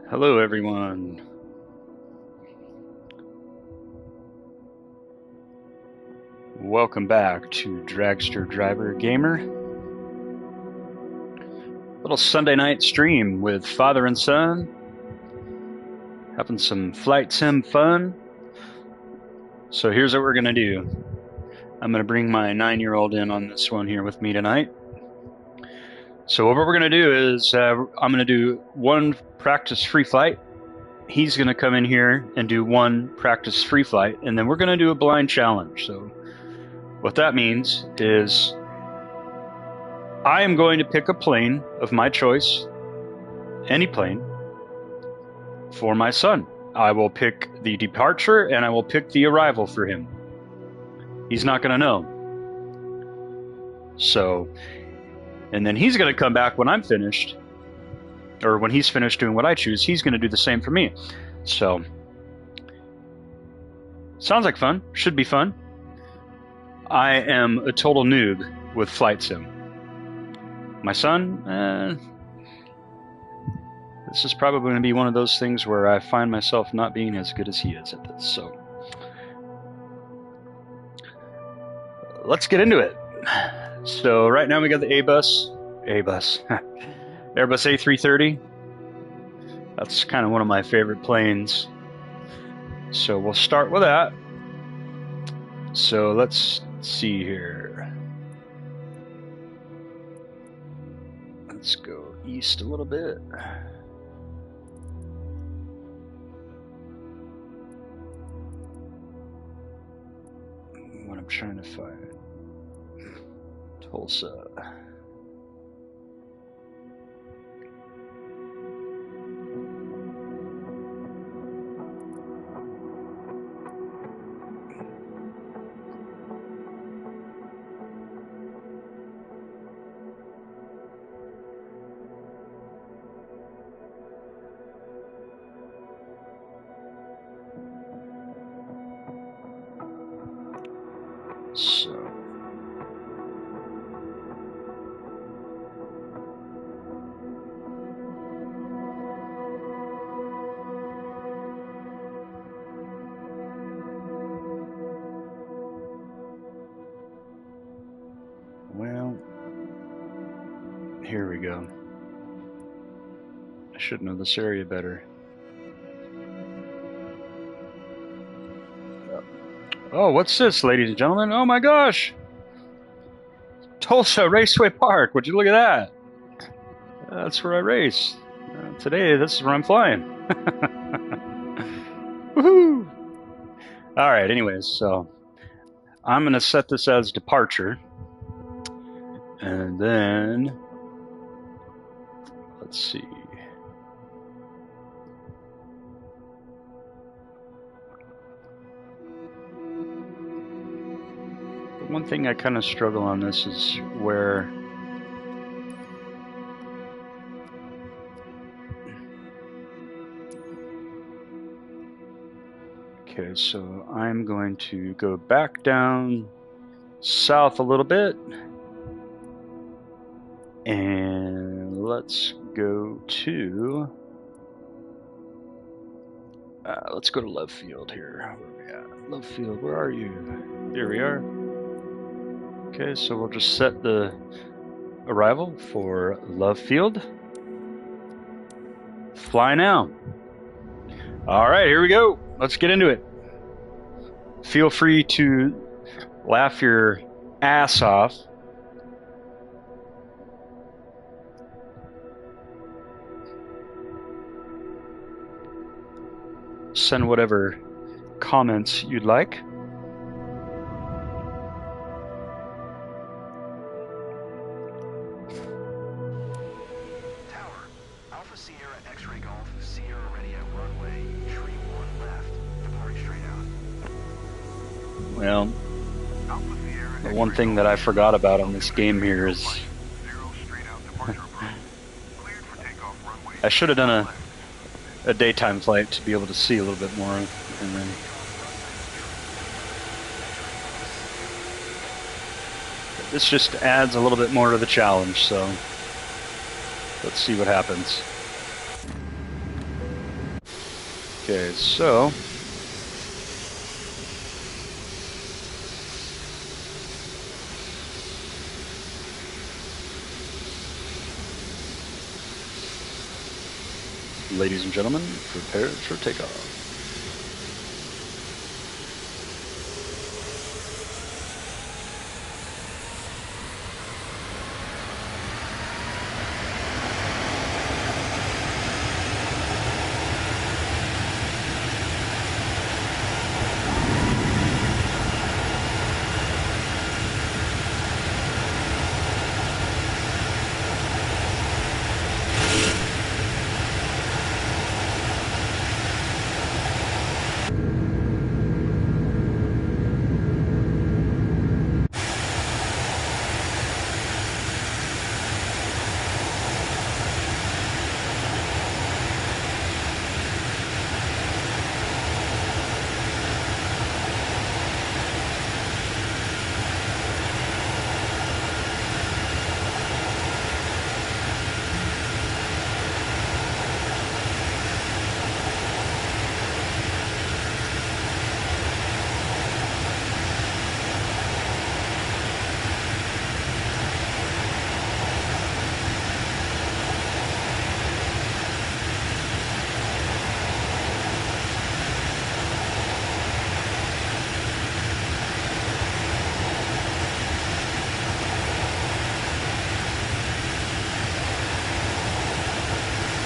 Hello everyone. Welcome back to Dragster Driver Gamer. Little Sunday night stream with father and son. Having some flight sim fun. So here's what we're going to do. I'm going to bring my 9-year-old in on this one here with me tonight. So what we're going to do is I'm going to do one practice free flight. He's going to come in here and do one practice free flight, and then we're going to do a blind challenge. So what that means is I am going to pick a plane of my choice, any plane, for my son. I will pick the departure and I will pick the arrival for him. He's not going to know. So, and then he's going to come back when I'm finished, or when he's finished doing what I choose, he's going to do the same for me. So, sounds like fun. Should be fun. I am a total noob with flight sim. My son, this is probably going to be one of those things where I find myself not being as good as he is at this. So, let's get into it. So right now we got the Airbus A330. That's kind of one of my favorite planes. So we'll start with that. So let's see here. Let's go east a little bit. What I'm trying to find. Tulsa. So well, here we go. I should know this area better. Oh, what's this, ladies and gentlemen? Oh my gosh! Tulsa Raceway Park. Would you look at that? That's where I race. Today, this is where I'm flying. Woohoo! All right, anyways, so I'm going to set this as departure. And then, let's see. One thing I kind of struggle on this is where okay, so I'm going to go back down south a little bit, and let's go to Love Field here. Where are we at? Love Field, where are you? There we are. Okay, so we'll just set the arrival for Love Field. Fly now. All right, here we go. Let's get into it. Feel free to laugh your ass off. Send whatever comments you'd like. Well, the one thing that I forgot about on this game here is I should have done a daytime flight to be able to see a little bit more, and then this just adds a little bit more to the challenge, so let's see what happens. Okay, so ladies and gentlemen, prepare for takeoff.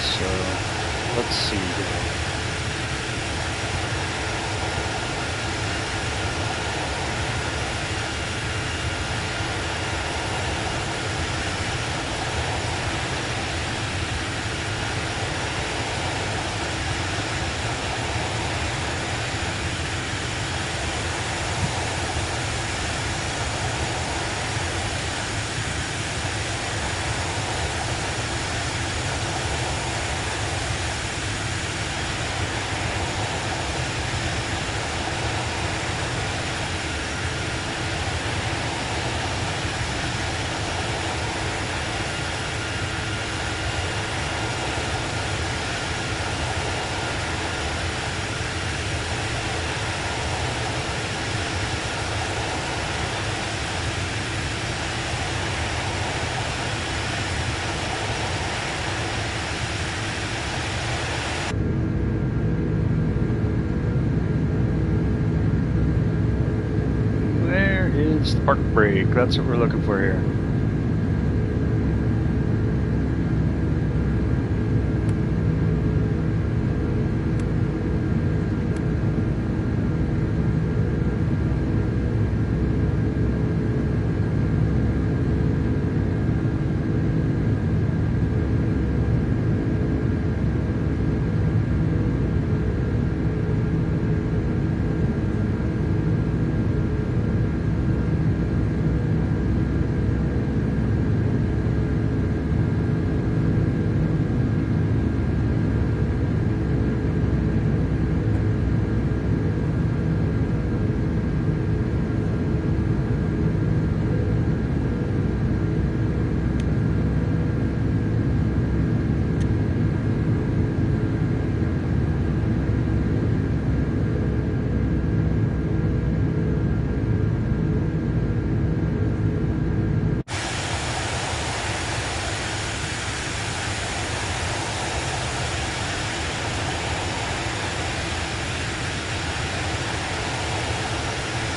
So let's see here. Where is the park brake? That's what we're looking for here.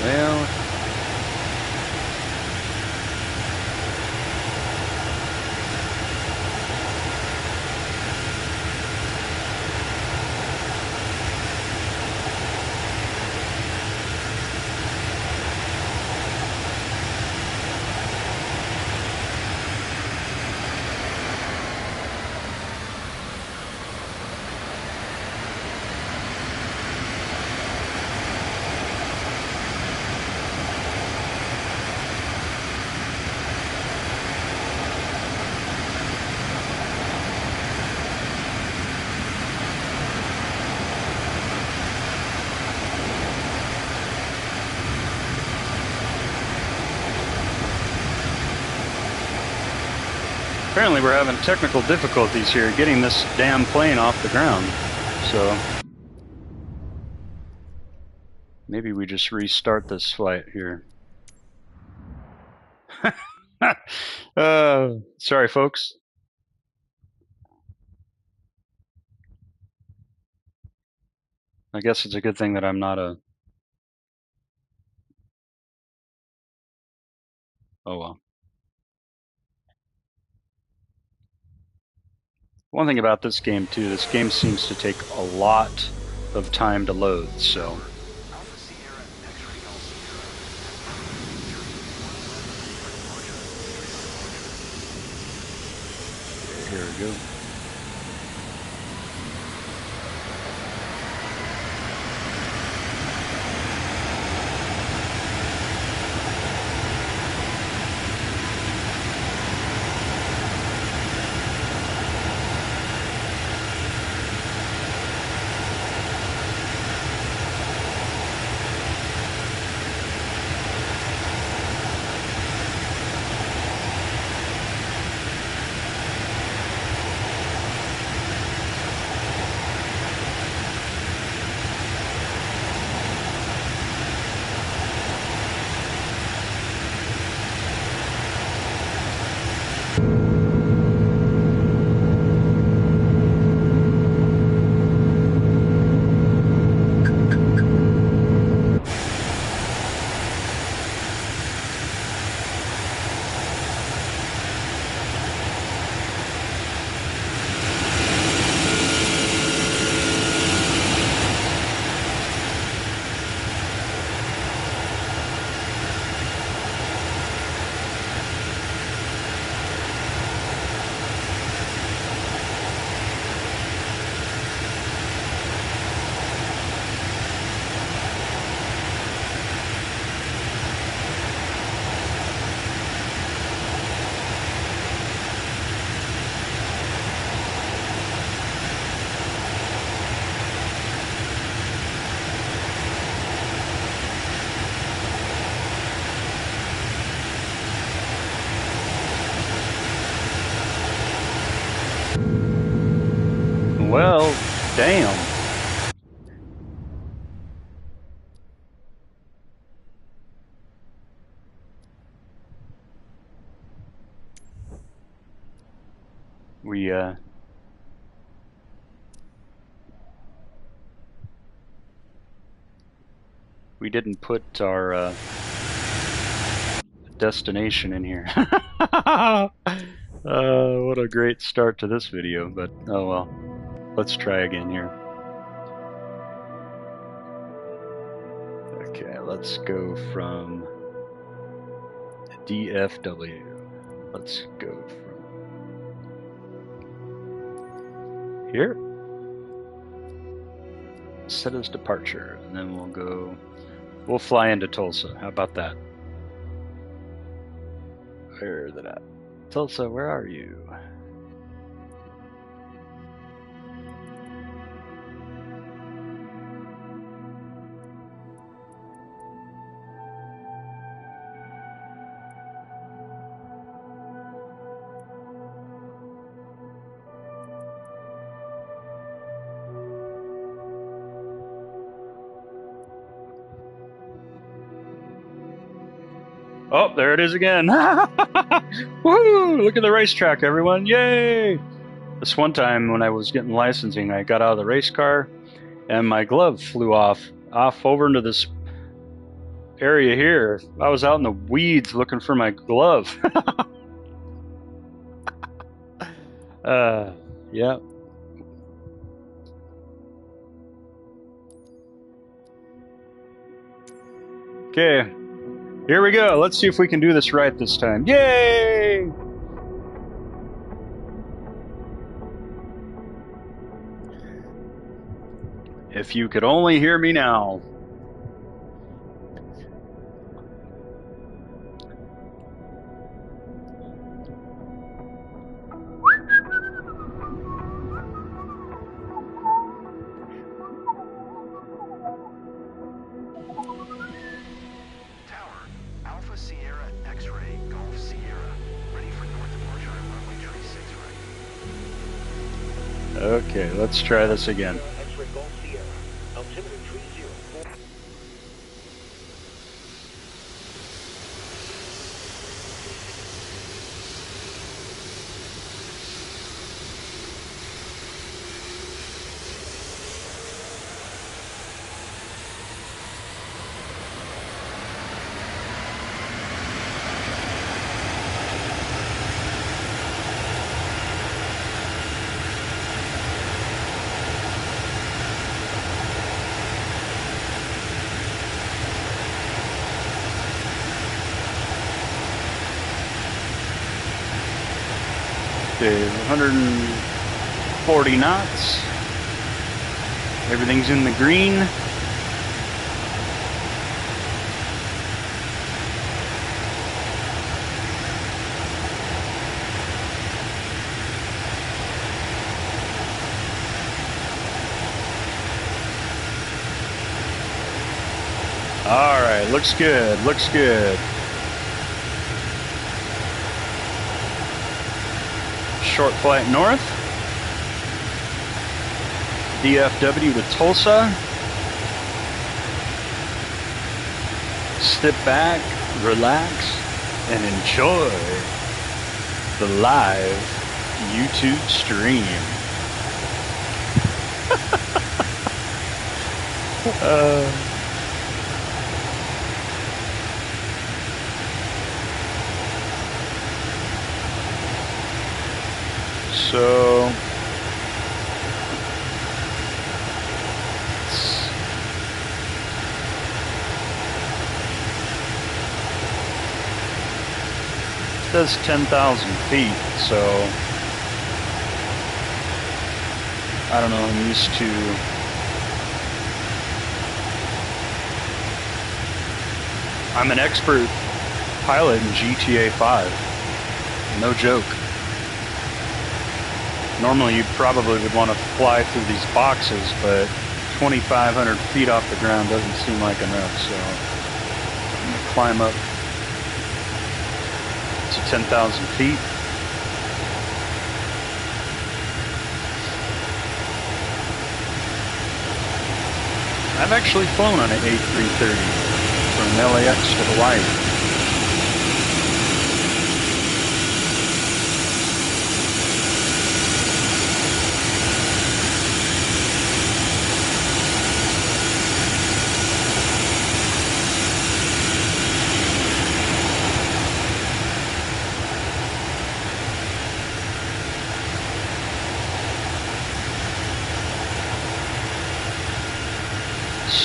Well, apparently we're having technical difficulties here getting this damn plane off the ground. So Maybe we just restart this flight here. Sorry, folks. I guess it's a good thing that I'm not a... Oh well. One thing about this game too, this game seems to take a lot of time to load, so... Here we go. Well, damn. We didn't put our destination in here. What a great start to this video, but oh well. Let's try again here. Okay, let's go from DFW. Let's go from here. Set as departure, and then we'll fly into Tulsa. How about that? Where is it at? Tulsa, where are you? Oh, there it is again. Woohoo! Look at the racetrack, everyone. Yay! This one time when I was getting licensing, I got out of the race car and my glove flew off over into this area here. I was out in the weeds looking for my glove. Yeah. Okay. Here we go. Let's see if we can do this right this time. Yay! If you could only hear me now. Okay, let's try this again. Okay, 140 knots. Everything's in the green. All right, looks good, looks good. Short flight north. DFW to Tulsa. Sit back, relax, and enjoy the live YouTube stream. So it says 10,000 feet, so I don't know, I'm used to I'm an expert pilot in GTA 5. No joke. Normally you probably would want to fly through these boxes, but 2,500 feet off the ground doesn't seem like enough, so I'm going to climb up to 10,000 feet. I've actually flown on an A330 from LAX to Hawaii.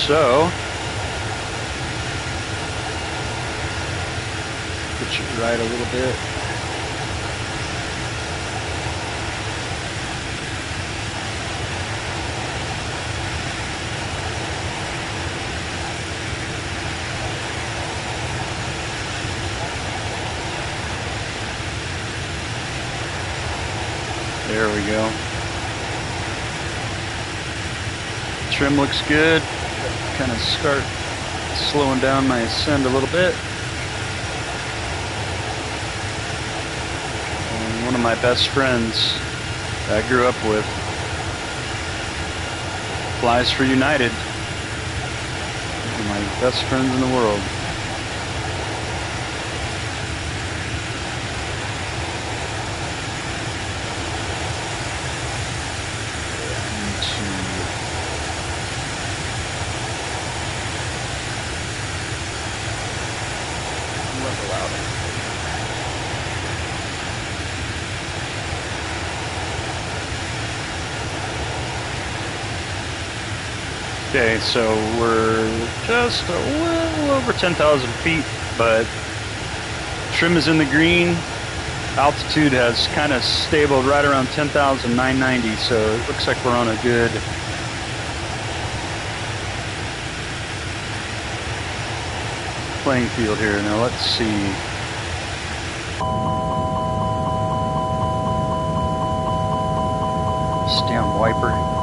So, get you right a little bit. There we go. Trim looks good. Kind of start slowing down my ascend a little bit. And one of my best friends I grew up with flies for United. One of my best friends in the world. Okay, so we're just a little over 10,000 feet, but trim is in the green. Altitude has kind of stabled right around 10,990, so it looks like we're on a good playing field here. Now let's see. This damn wiper.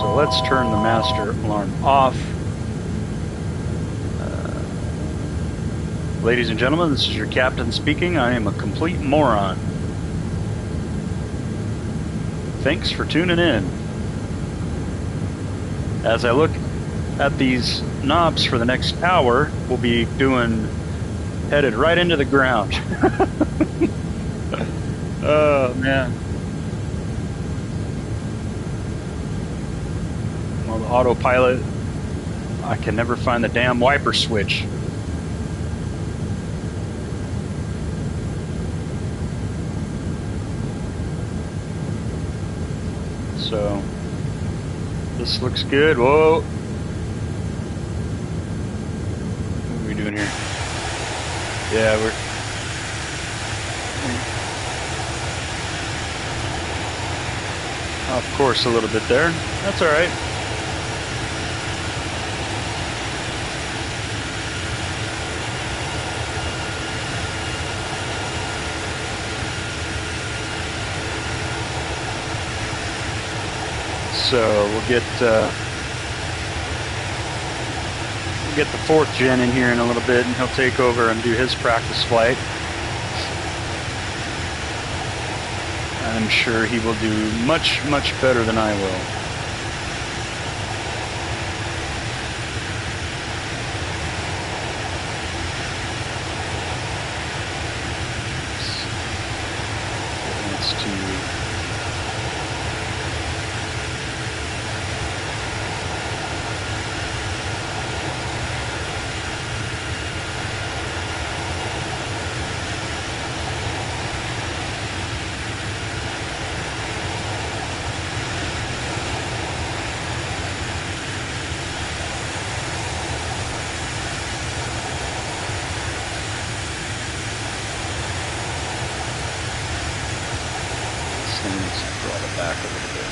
So let's turn the master alarm off. Ladies and gentlemen, this is your captain speaking. I am a complete moron. Thanks for tuning in. As I look at these knobs for the next hour, we'll be headed right into the ground. Oh, man. The autopilot, I can never find the damn wiper switch. So this looks good. Whoa, doing here? Yeah, we're... Off course a little bit there. That's all right. So we'll get the 4th gen in here in a little bit, and he'll take over and do his practice flight. I'm sure he will do much, much better than I will. Let's do... Brought it back a little bit.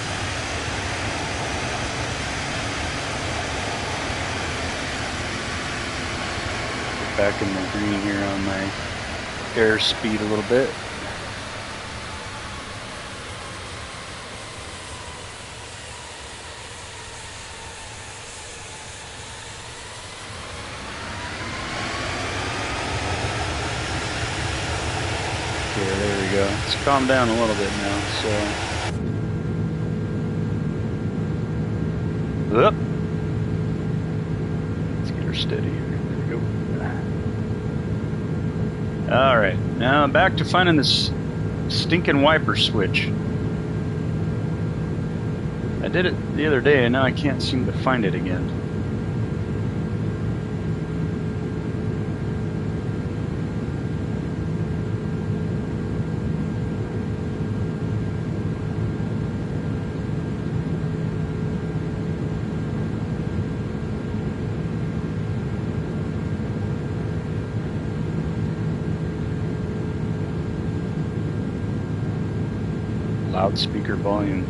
Get back in the green here on my airspeed a little bit. Okay, there we go. It's calmed down a little bit now, so... Up. Let's get her steady here. There we go. Alright, now back to finding this stinking wiper switch. I did it the other day and now I can't seem to find it again. Loudspeaker volume.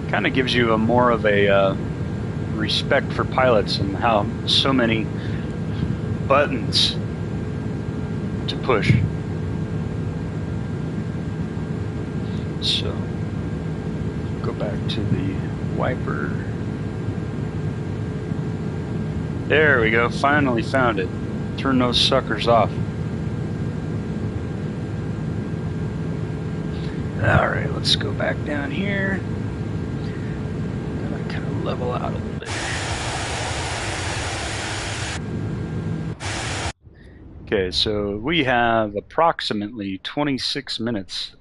Kind of gives you a more of a respect for pilots and how so many buttons to push. So go back to the wiper. There we go, finally found it. Turn those suckers off. Alright, let's go back down here. Gotta kind of level out a little bit. Okay, so we have approximately 26 minutes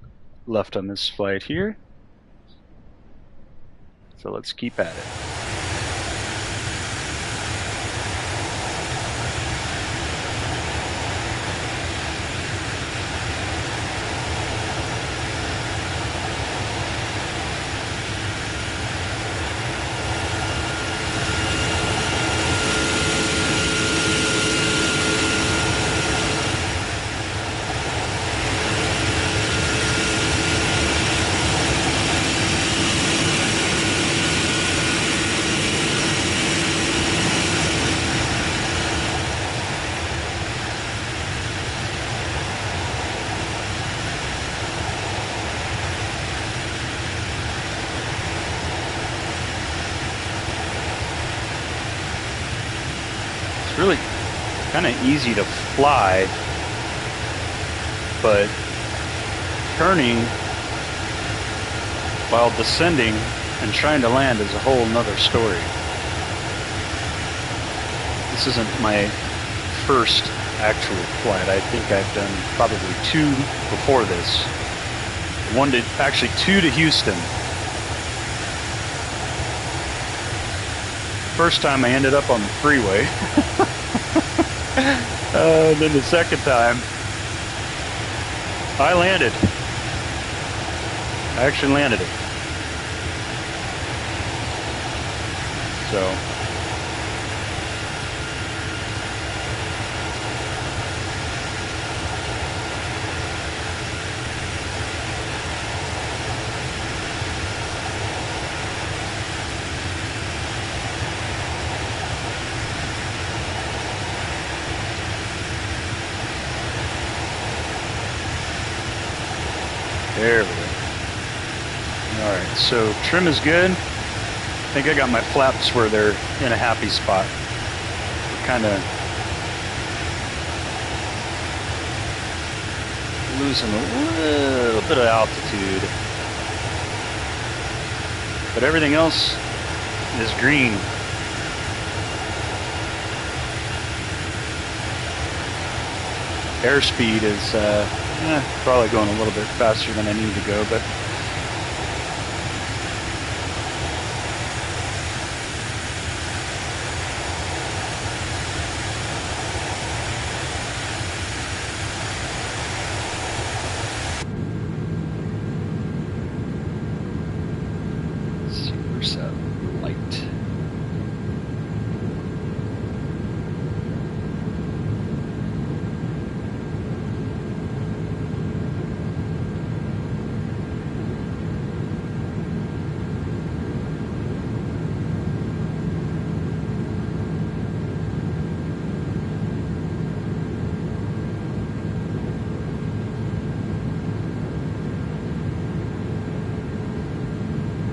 left on this flight here. So let's keep at it. Really kind of easy to fly, but turning while descending and trying to land is a whole nother story. This isn't my first actual flight. I think I've done probably 2 before this. Two to Houston. First time I ended up on the freeway. And then the second time, I landed. I actually landed it. So there we go. Alright, so trim is good. I think I got my flaps where they're in a happy spot. We're kind of losing a little bit of altitude. But everything else is green. Airspeed is probably going a little bit faster than I need to go, but super satellite.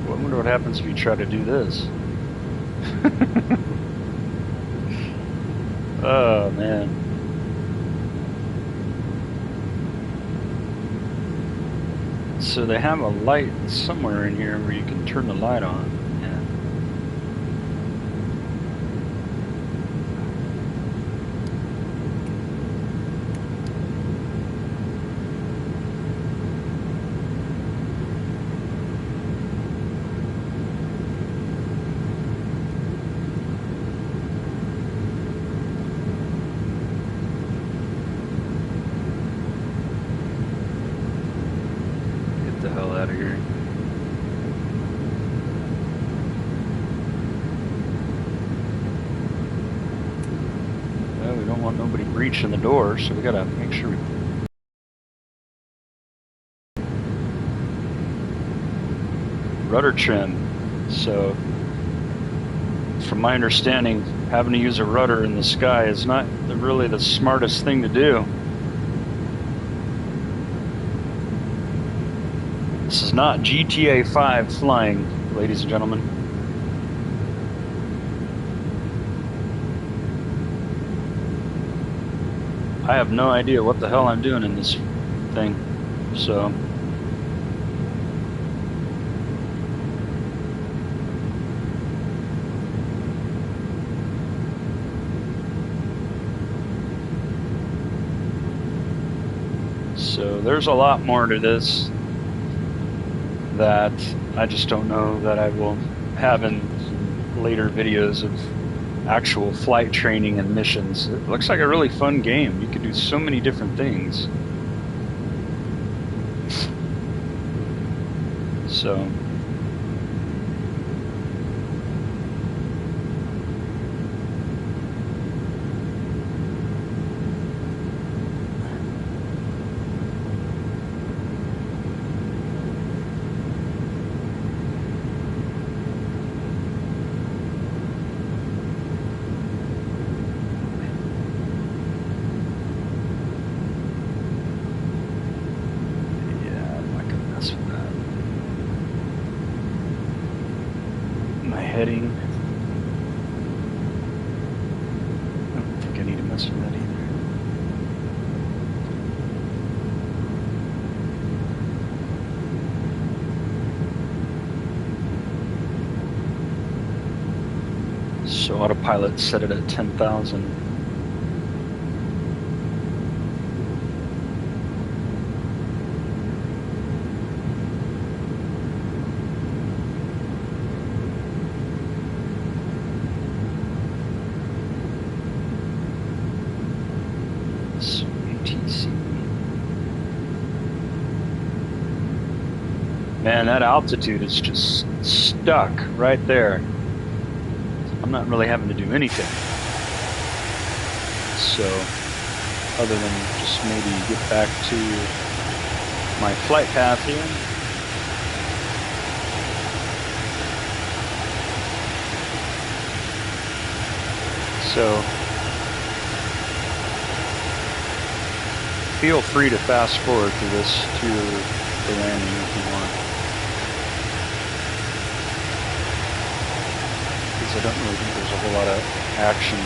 I wonder what happens if you try to do this. Oh man. So they have a light somewhere in here where you can turn the light on. Yeah. The hell out of here. Well, we don't want nobody breaching the door, so we gotta make sure we... Rudder trim. So, from my understanding, having to use a rudder in the sky is not really the smartest thing to do. This is not GTA 5 flying, ladies and gentlemen. I have no idea what the hell I'm doing in this thing, so... So there's a lot more to this that I just don't know that I will have in later videos of actual flight training and missions. It looks like a really fun game. You can do so many different things. So heading. I don't think I need to mess with that either. So autopilot set it at 10,000. Man, that altitude is just stuck right there. I'm not really having to do anything. So, other than just maybe get back to my flight path here. So, feel free to fast forward through this to the landing if you want. Because I don't really think there's a whole lot of action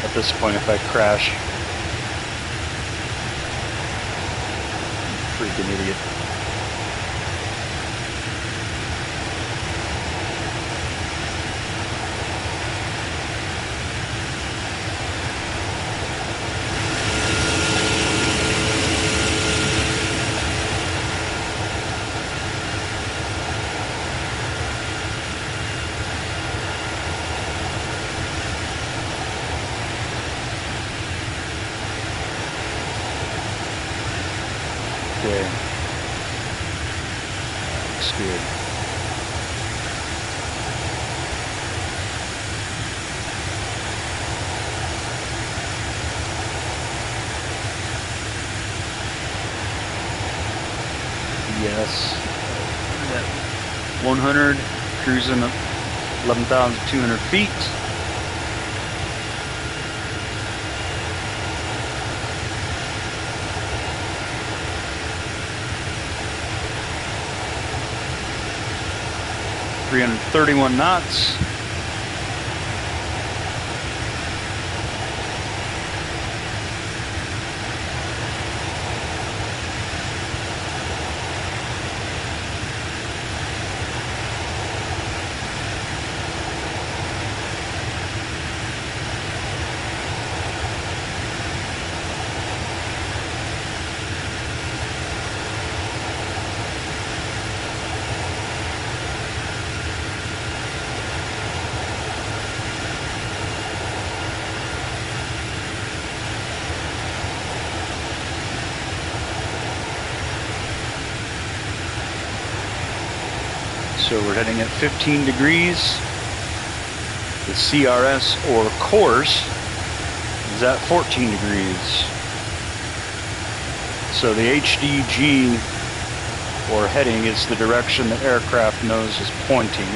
at this point if I crash. Freaking idiot. Okay. Looks good. Yes. 100, cruising up 11,200 feet. .331 knots. So we're heading at 15 degrees. The CRS or course is at 14 degrees. So the HDG or heading is the direction the aircraft nose is pointing,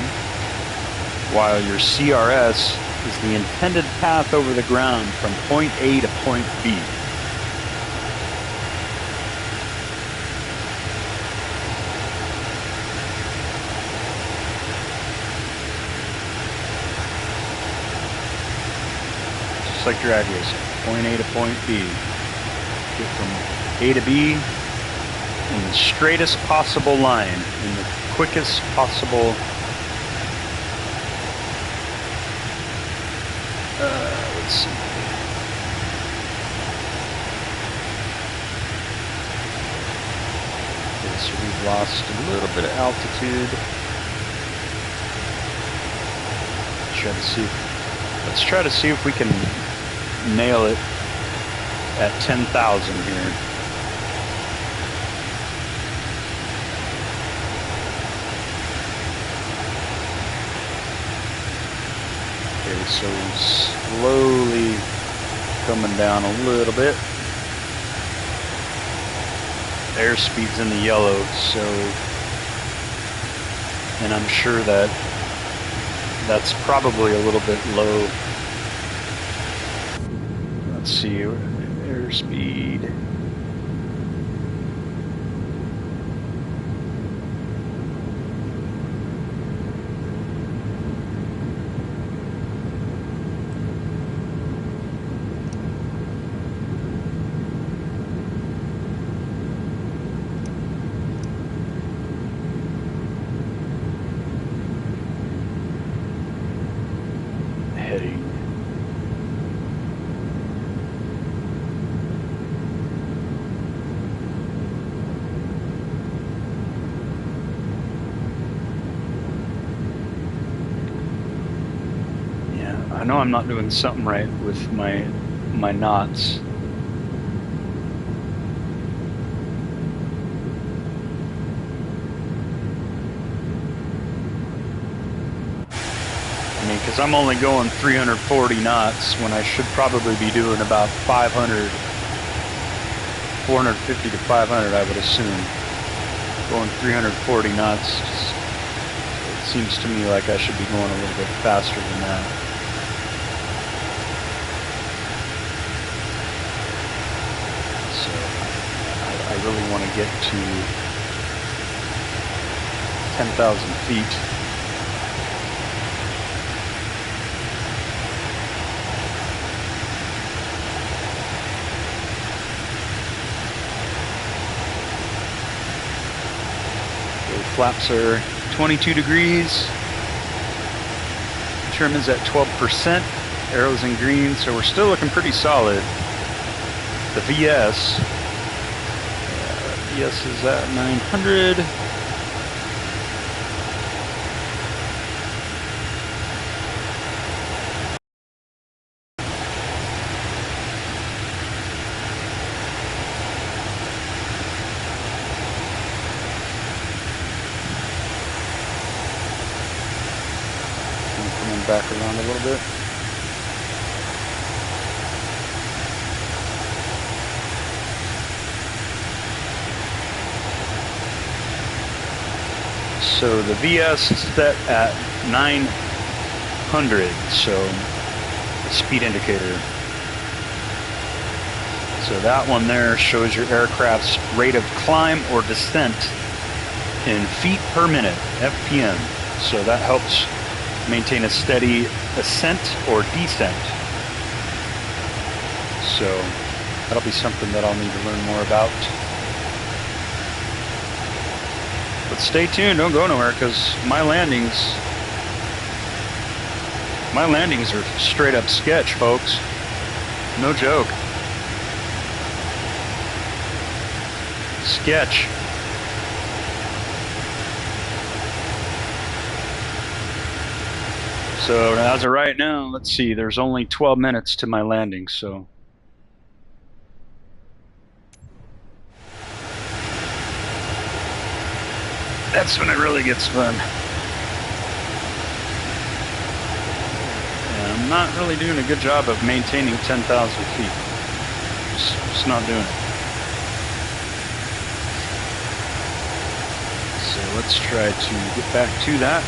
while your CRS is the intended path over the ground from point A to point B. Like drag racing, point A to point B. Get from A to B in the straightest possible line, in the quickest possible. Let's see. Okay, so we've lost a little bit of altitude. Let's try to see if we can nail it at 10,000 here. Okay, so slowly coming down a little bit. Airspeed's in the yellow, so, and I'm sure that that's probably a little bit low. Let's see, airspeed. Heading. I know I'm not doing something right with my knots. because I'm only going 340 knots when I should probably be doing about 500, 450 to 500, I would assume. Going 340 knots, it seems to me like I should be going a little bit faster than that. So I really want to get to 10,000 feet. Flaps are 22 degrees. Trim is at 12%. Arrows in green, so we're still looking pretty solid. The VS is at 900. Back around a little bit. So the VS is set at 900, so the speed indicator. So that one there shows your aircraft's rate of climb or descent in feet per minute, FPM. So that helps maintain a steady ascent or descent. So that'll be something that I'll need to learn more about. But stay tuned, don't go nowhere, because my landings are straight up sketch, folks. No joke. Sketch. So as of right now, let's see, there's only 12 minutes to my landing, so. That's when it really gets fun. And I'm not really doing a good job of maintaining 10,000 feet. Just not doing it. So let's try to get back to that.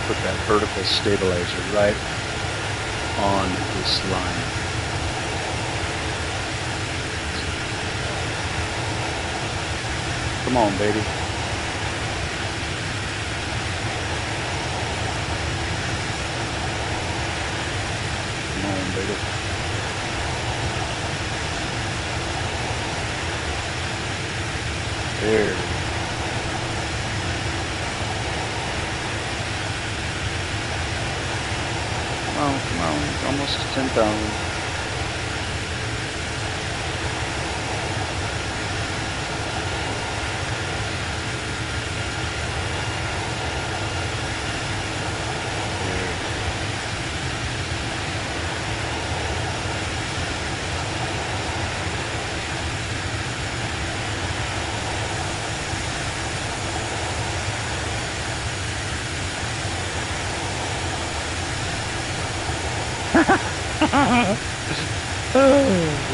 Put that vertical stabilizer right on this line. Come on, baby. Come on, baby. There. Come on, almost to 10,000.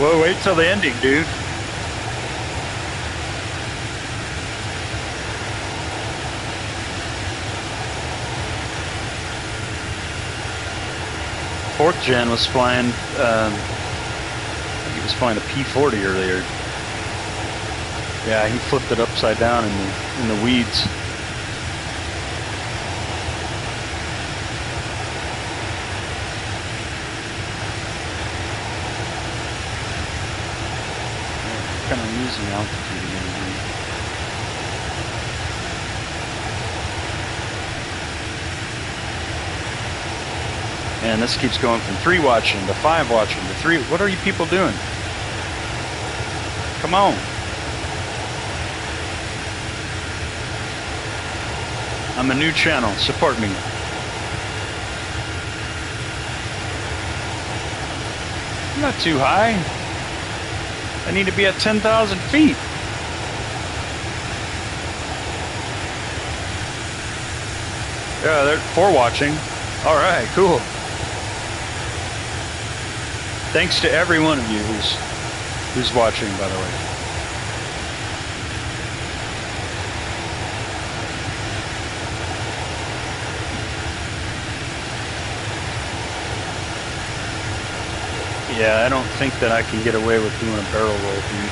Well, wait till the ending, dude. Fourth gen was flying, I think he was flying a P-40 earlier. Yeah, he flipped it upside down in the weeds. Kind of losing altitude again. And this keeps going from 3 watching to 5 watching to 3. What are you people doing? Come on. I'm a new channel. Support me. not too high. I need to be at 10,000 feet. Yeah, they're for watching. All right, cool. Thanks to every one of you who's watching, by the way. Yeah, I don't think that I can get away with doing a barrel roll, dude.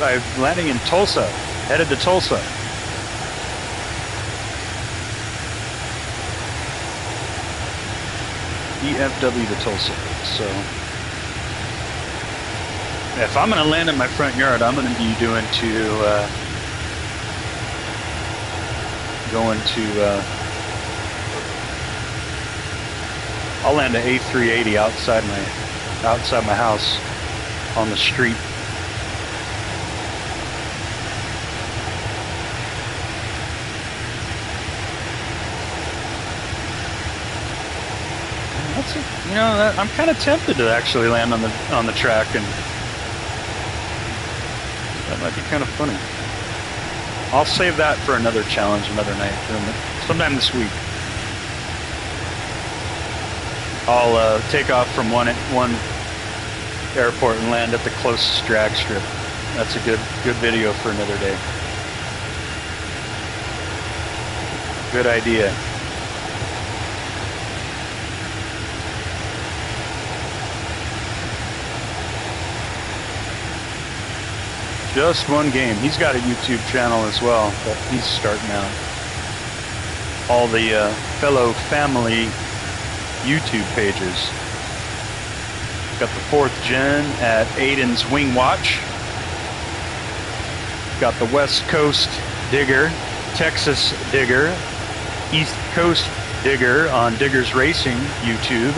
I'm landing in Tulsa, headed to Tulsa. EFW to Tulsa. So if I'm going to land in my front yard, I'm going to be going to I'll land an A380 outside my house on the street. You know, I'm kind of tempted to actually land on the track, and that might be kind of funny. I'll save that for another challenge, another night, sometime this week. I'll take off from one airport and land at the closest drag strip. That's a good video for another day. Good idea. Just one game. He's got a YouTube channel as well, but he's starting out. All the fellow family YouTube pages. Got the 4th gen at Aiden's Wing Watch. Got the West Coast Digger, Texas Digger, East Coast Digger on Diggers Racing YouTube.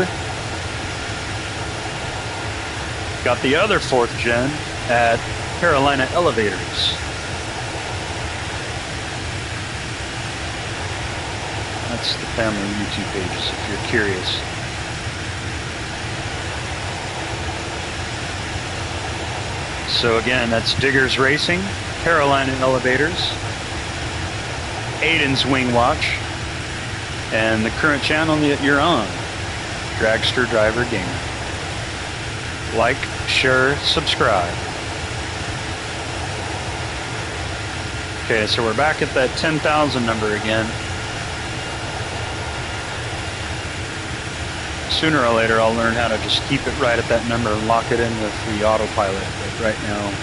Got the other 4th gen at Carolina Elevators. That's the family YouTube pages if you're curious. So again, that's Diggers Racing, Carolina Elevators, Aiden's Wing Watch, and the current channel that you're on, Dragster Driver Gamer. Like, share, subscribe. Okay, so we're back at that 10,000 number again. Sooner or later, I'll learn how to just keep it right at that number and lock it in with the autopilot. But right now,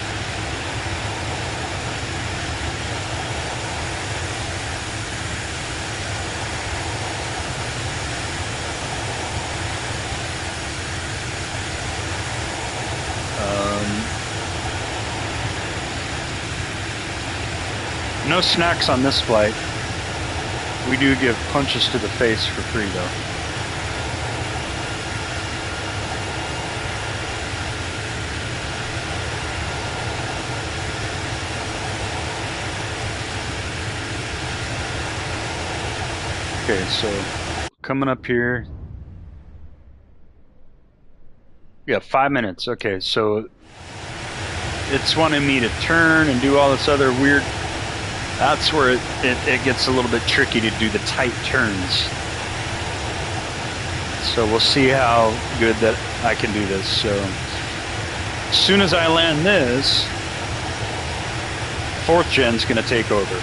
no snacks on this flight. We do give punches to the face for free, though. Okay, so coming up here. We got 5 minutes. Okay, so it's wanting me to turn and do all this other weird. That's where it gets a little bit tricky to do the tight turns. So we'll see how good that I can do this. So as soon as I land this, 4th gen's going to take over.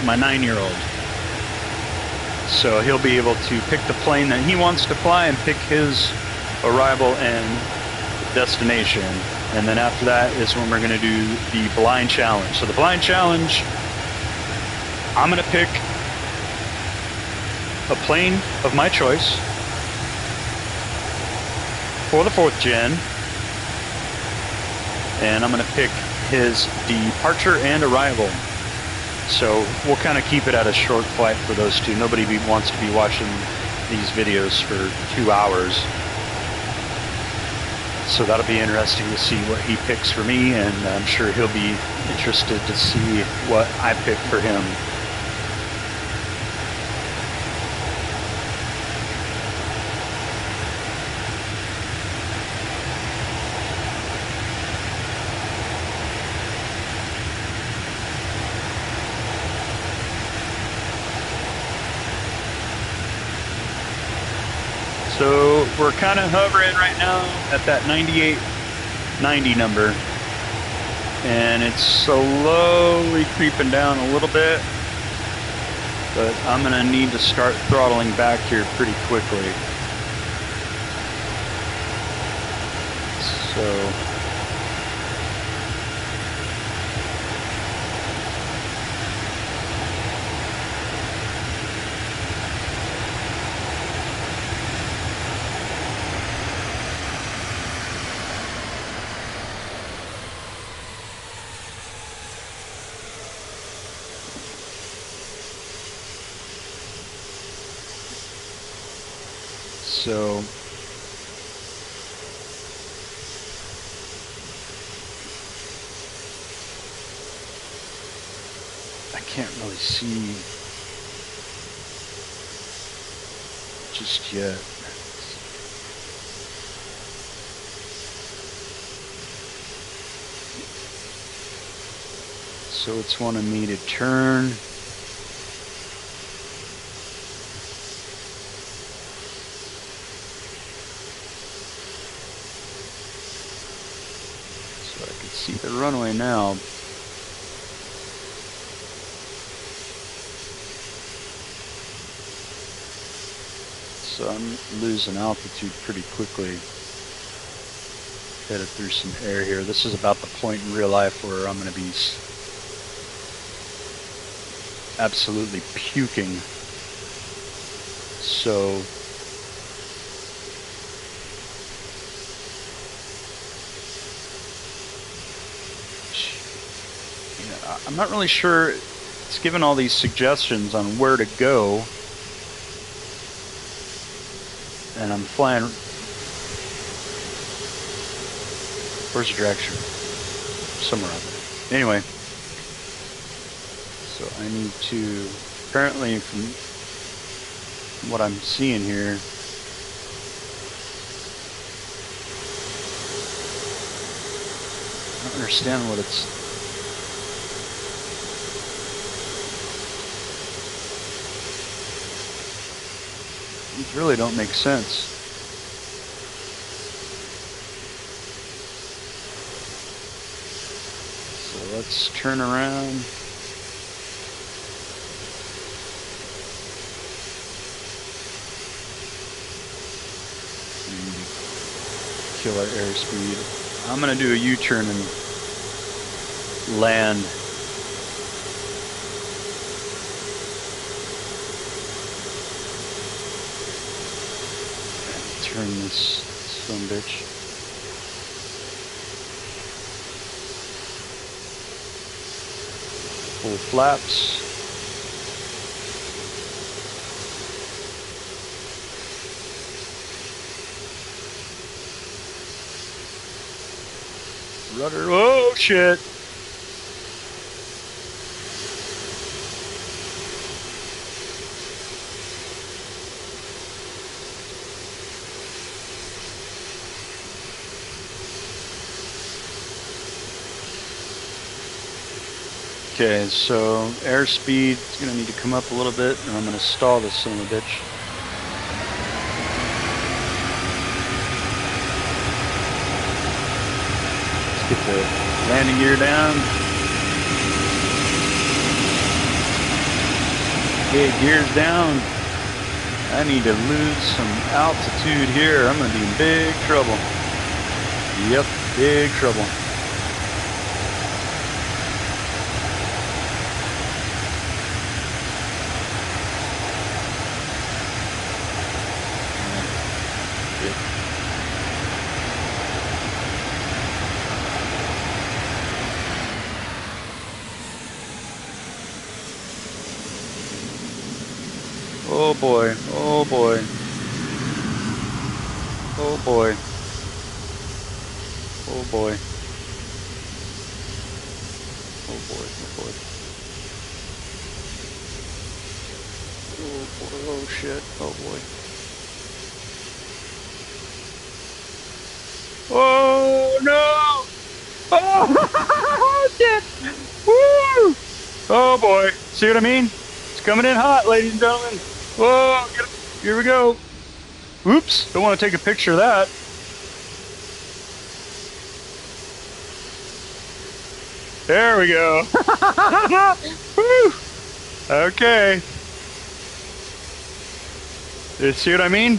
My 9-year-old. So he'll be able to pick the plane that he wants to fly and pick his arrival and destination. And then after that is when we're going to do the blind challenge. So the blind challenge, I'm going to pick a plane of my choice for the 4th gen, and I'm going to pick his departure and arrival. So we'll kind of keep it at a short flight for those two. Nobody wants to be watching these videos for 2 hours. So that'll be interesting to see what he picks for me, and I'm sure he'll be interested to see what I pick for him. So we're kind of hovering right now at that 9890 number, and it's slowly creeping down a little bit, but I'm going to need to start throttling back here pretty quickly. So I can't really see just yet. So it's wanting me to turn. So I can see the runway now. So I'm losing altitude pretty quickly. Headed through some air here. This is about the point in real life where I'm going to be absolutely puking. So yeah, I'm not really sure. It's given all these suggestions on where to go, and I'm flying. Where's the direction? Somewhere out there. Anyway, so I need to, apparently from what I'm seeing here, I don't understand what it's, these really don't make sense. So let's turn around. Kill our airspeed. I'm going to do a U-turn and land. Turn this son of a bitch. Full flaps. Rudder. Oh shit. Okay, so airspeed is going to need to come up a little bit, and I'm going to stall this son of a bitch. the landing gear down. Okay, gears down. I need to lose some altitude here. I'm going to be in big trouble. Yep, big trouble. Oh boy, oh boy. Oh boy. Oh boy. Oh boy, oh boy. Oh boy, oh shit, oh boy. Oh no! Oh shit! Woo! Oh boy, see what I mean? It's coming in hot, ladies and gentlemen. Whoa, here we go. Oops, don't want to take a picture of that. There we go. Woo! Okay. You see what I mean?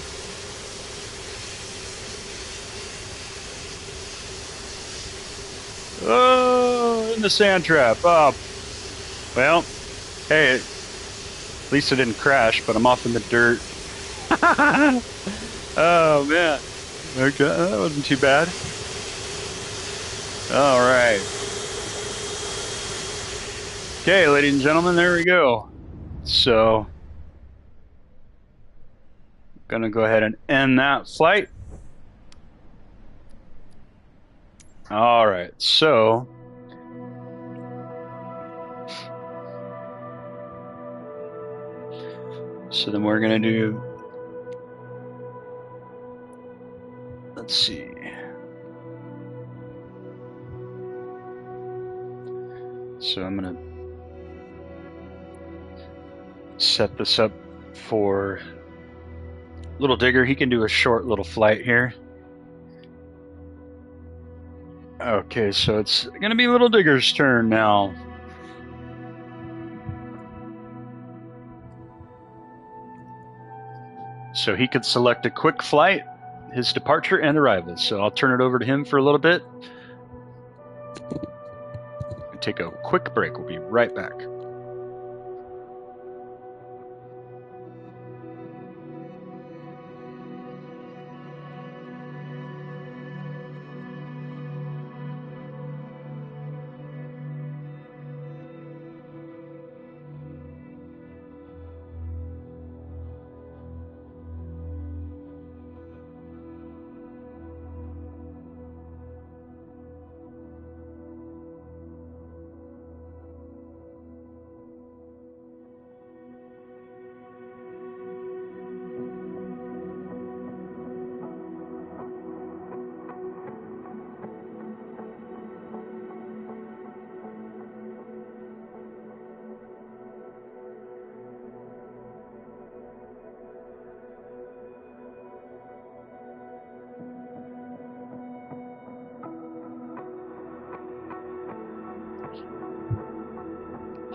Oh, in the sand trap. Oh, well, hey, at least it didn't crash, but I'm off in the dirt. Oh, man. Okay, that wasn't too bad. All right. Okay, ladies and gentlemen, there we go. So, I'm gonna go ahead and end that flight. All right, so then we're gonna do, let's see. So I'm gonna set this up for Little Digger. He can do a short little flight here. Okay, so it's gonna be Little Digger's turn now. So he could select a quick flight, his departure and arrival. So I'll turn it over to him for a little bit. Take a quick break. We'll be right back.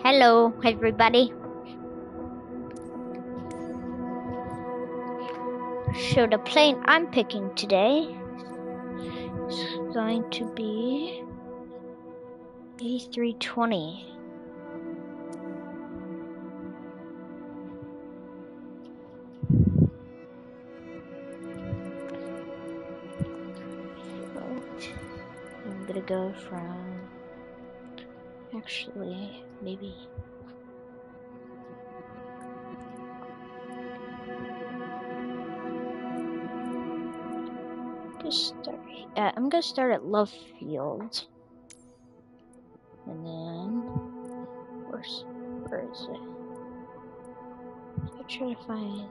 Hello, everybody. So the plane I'm picking today is going to be A320. I'm gonna go from, actually, maybe I'm gonna start at Love Field, and then where is it? I'm trying to find.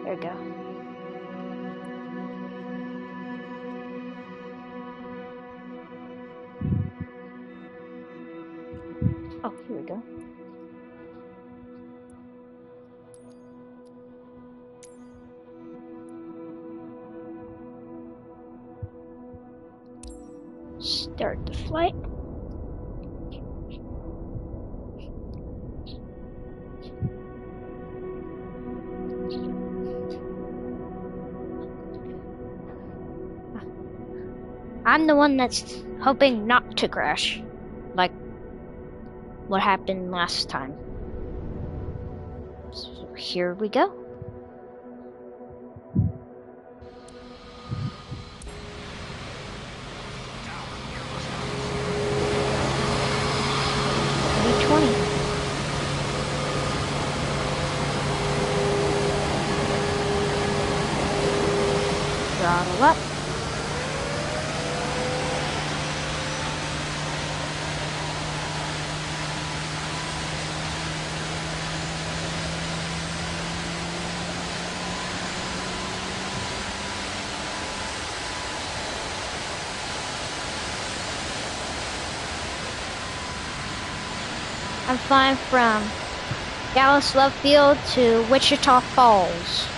There we go. Oh, here we go. Start the flight. I'm the one that's hoping not to crash, like what happened last time. So here we go. V20. Throttle up. I'm flying from Dallas Love Field to Wichita Falls.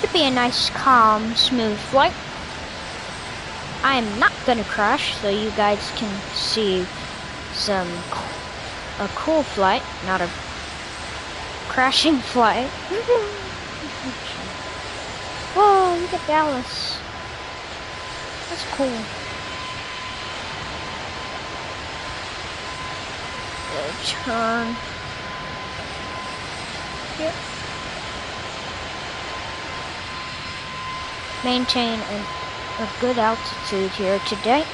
Should be a nice, calm, smooth flight. I am not gonna crash, so you guys can see a cool flight, not a crashing flight. Whoa, look at Dallas. That's cool. Turn here. Maintain a good altitude here today.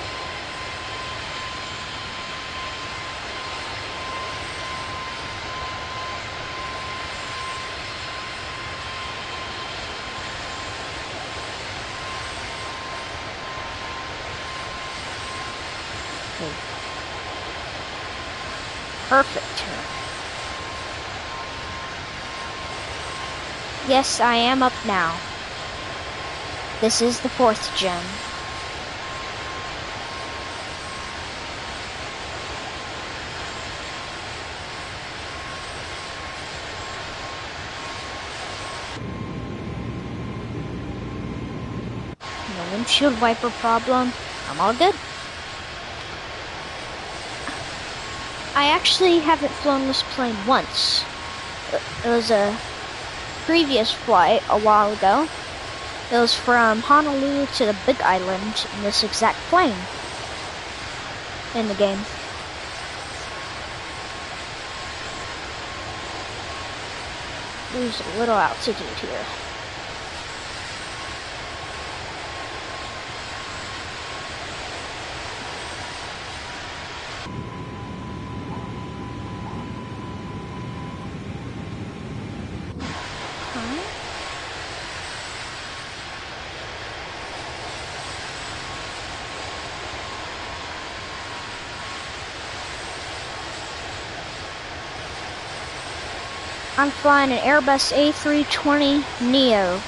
Okay. Perfect. Yes, I am up now. This is the 4th gen. No windshield wiper problem. I'm all good. I actually haven't flown this plane once. It was a previous flight a while ago. It was from Honolulu to the Big Island in this exact plane in the game. Lose a little altitude here. I'm flying an Airbus A320neo.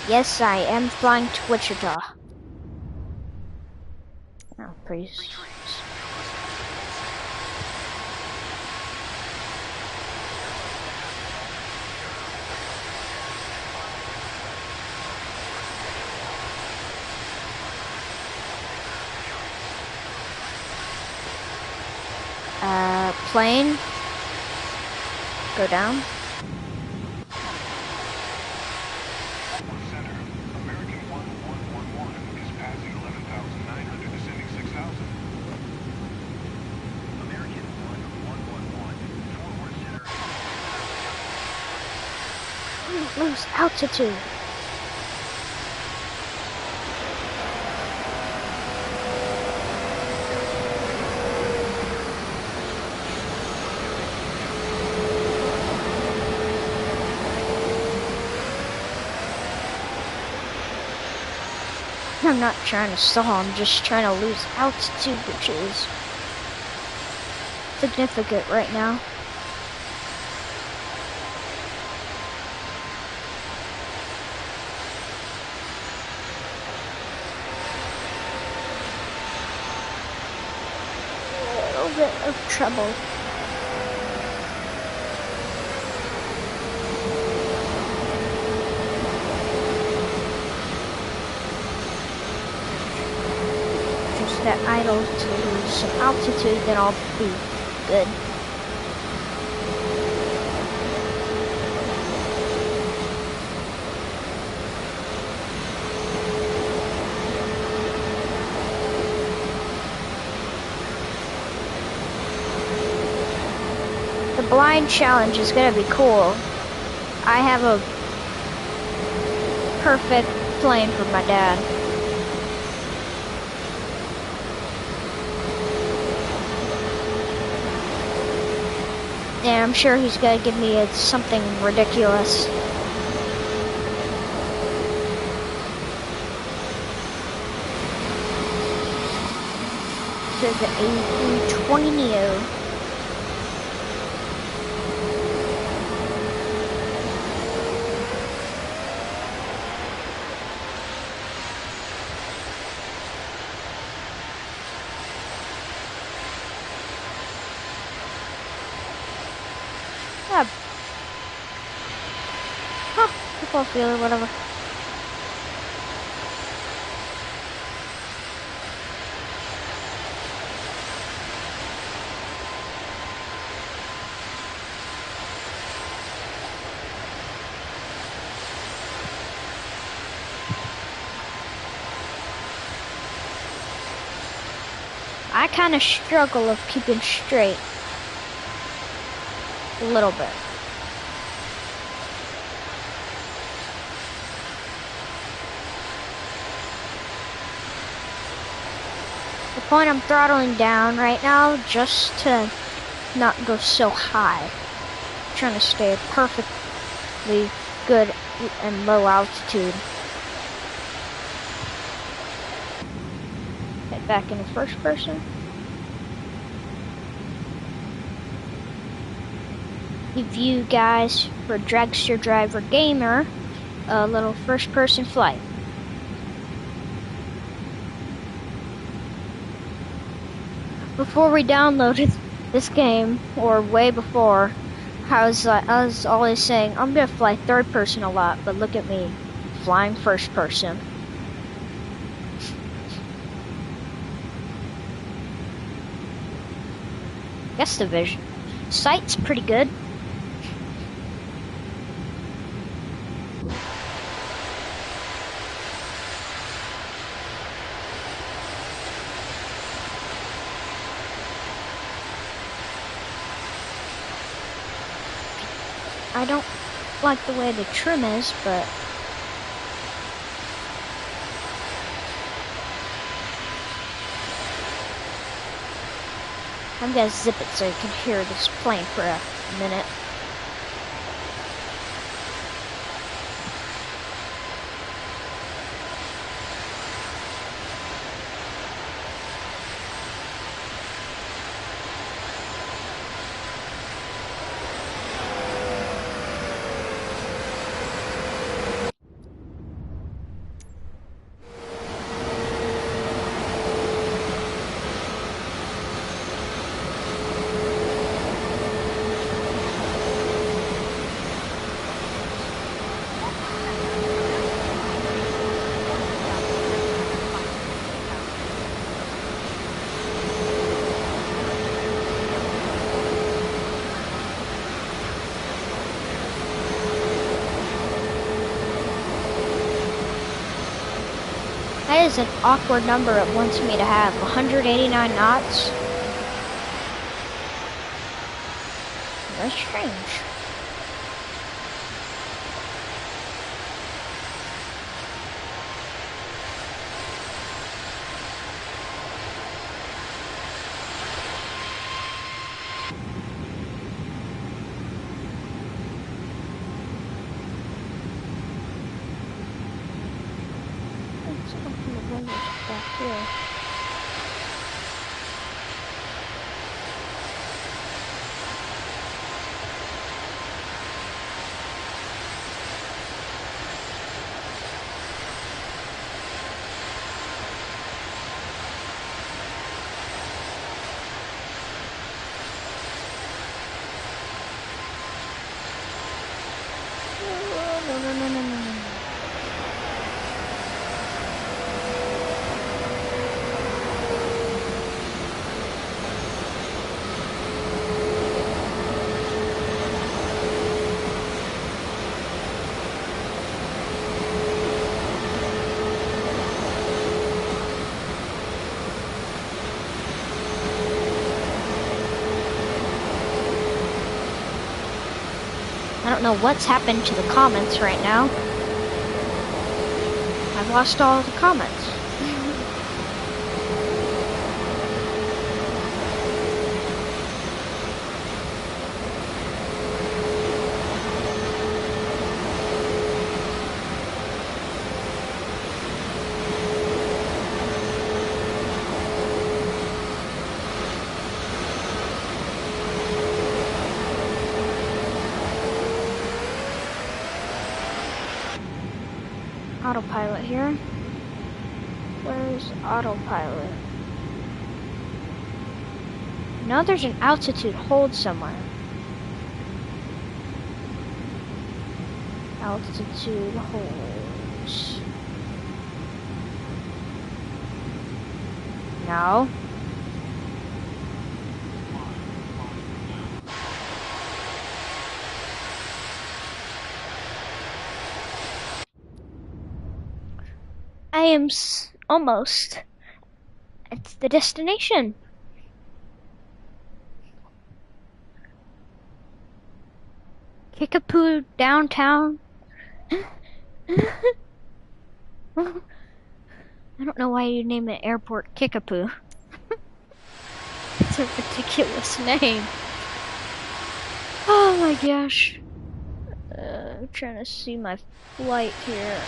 Yes, I am flying to Wichita. Oh, pretty. Plane. Go down. Lose altitude. I'm not trying to stall, I'm just trying to lose altitude, which is significant right now. bit of trouble. Just that idle to lose some altitude, then I'll be good. The blind challenge is gonna be cool. I have a perfect plane for my dad. And I'm sure he's gonna give me something ridiculous. To the A320 Neo. Yeah. Huh, football field or whatever. I kind of struggle of keeping straight. A little bit. The point I'm throttling down right now just to not go so high. I'm trying to stay perfectly good and low altitude. Head back into first person. Give you guys for Dragster Driver Gamer a little first person flight. Before we downloaded this game, or way before, I was always saying I'm gonna fly third person a lot, but look at me, flying first person. Guess the vision. Sight's pretty good. I don't like the way the trim is, but I'm gonna zip it so you can hear this plane for a minute. That is an awkward number it wants me to have. 189 knots. That's strange. Back here. I don't know what's happened to the comments right now. I've lost all the comments. Autopilot here. Where's autopilot? No, there's an altitude hold somewhere. Altitude holds. No. I am almost at the destination. Kickapoo downtown. I don't know why you name an airport Kickapoo. It's a ridiculous name. Oh my gosh. I'm trying to see my flight here.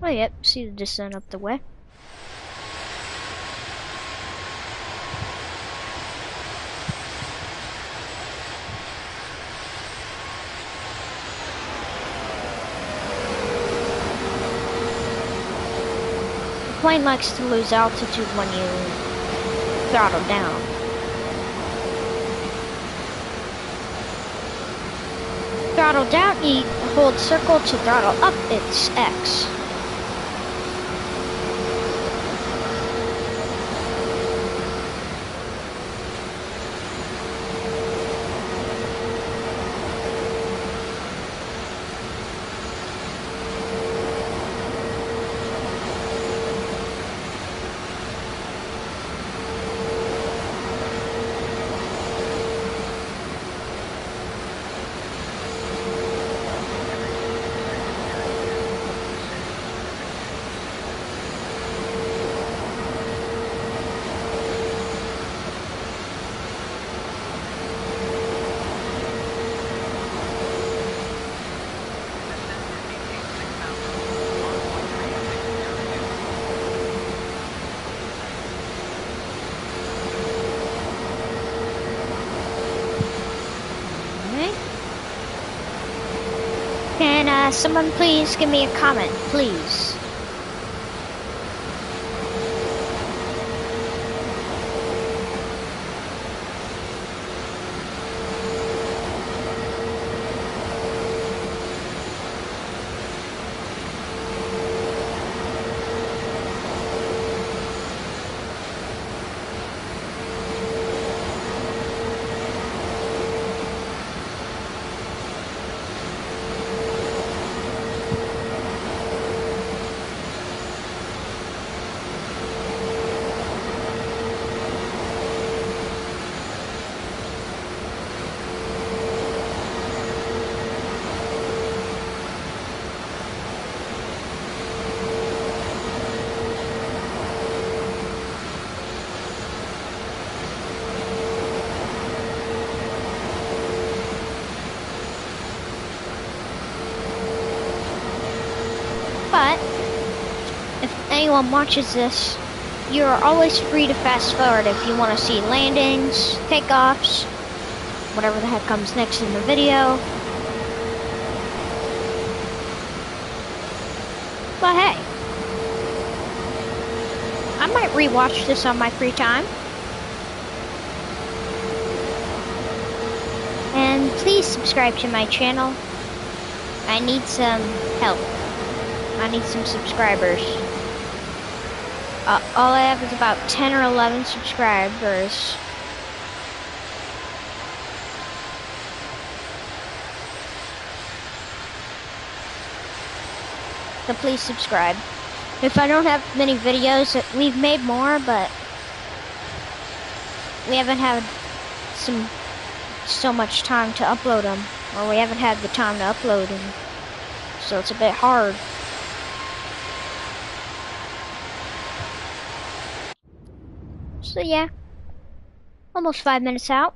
Oh, yep, see the descent up the way. The plane likes to lose altitude when you throttle down. Throttle down, you hold circle to throttle up, it's X. Can someone please give me a comment, please? But if anyone watches this, you are always free to fast forward if you want to see landings, takeoffs, whatever the heck comes next in the video. But hey, I might rewatch this on my free time. And please subscribe to my channel. I need some help. I need some subscribers. All I have is about 10 or 11 subscribers. So please subscribe. If I don't have many videos, we've made more, but we haven't had so much time to upload them, or we haven't had the time to upload them, so it's a bit hard. So yeah, almost 5 minutes out.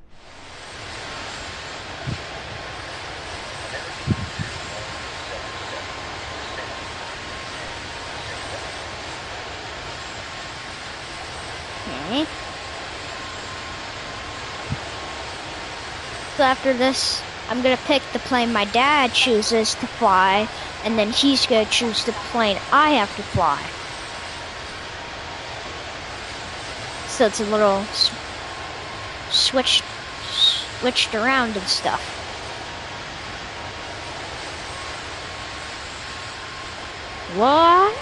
Okay. So after this, I'm gonna pick the plane my dad chooses to fly, and then he's gonna choose the plane I have to fly. So it's a little switched around and stuff. What?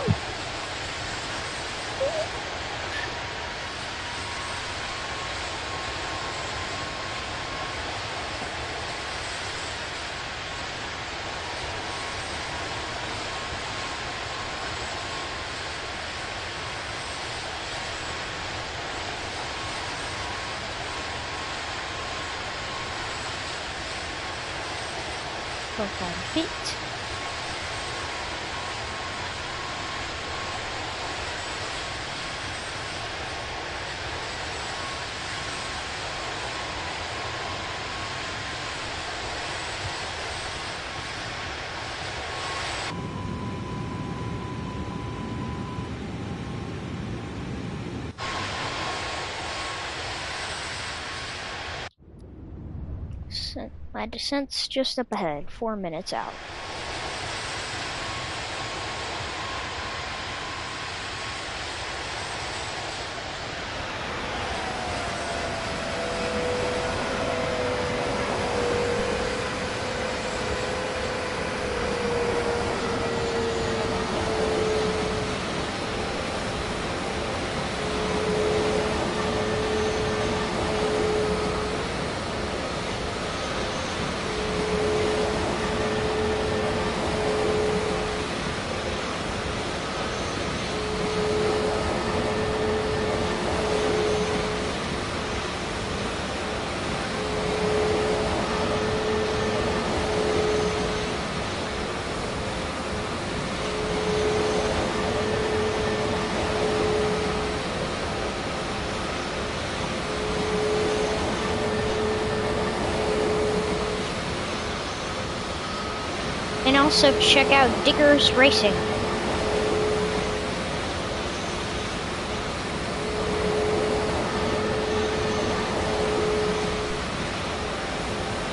For 5 feet. My descent's just up ahead, 4 minutes out. And also check out Diggers Racing.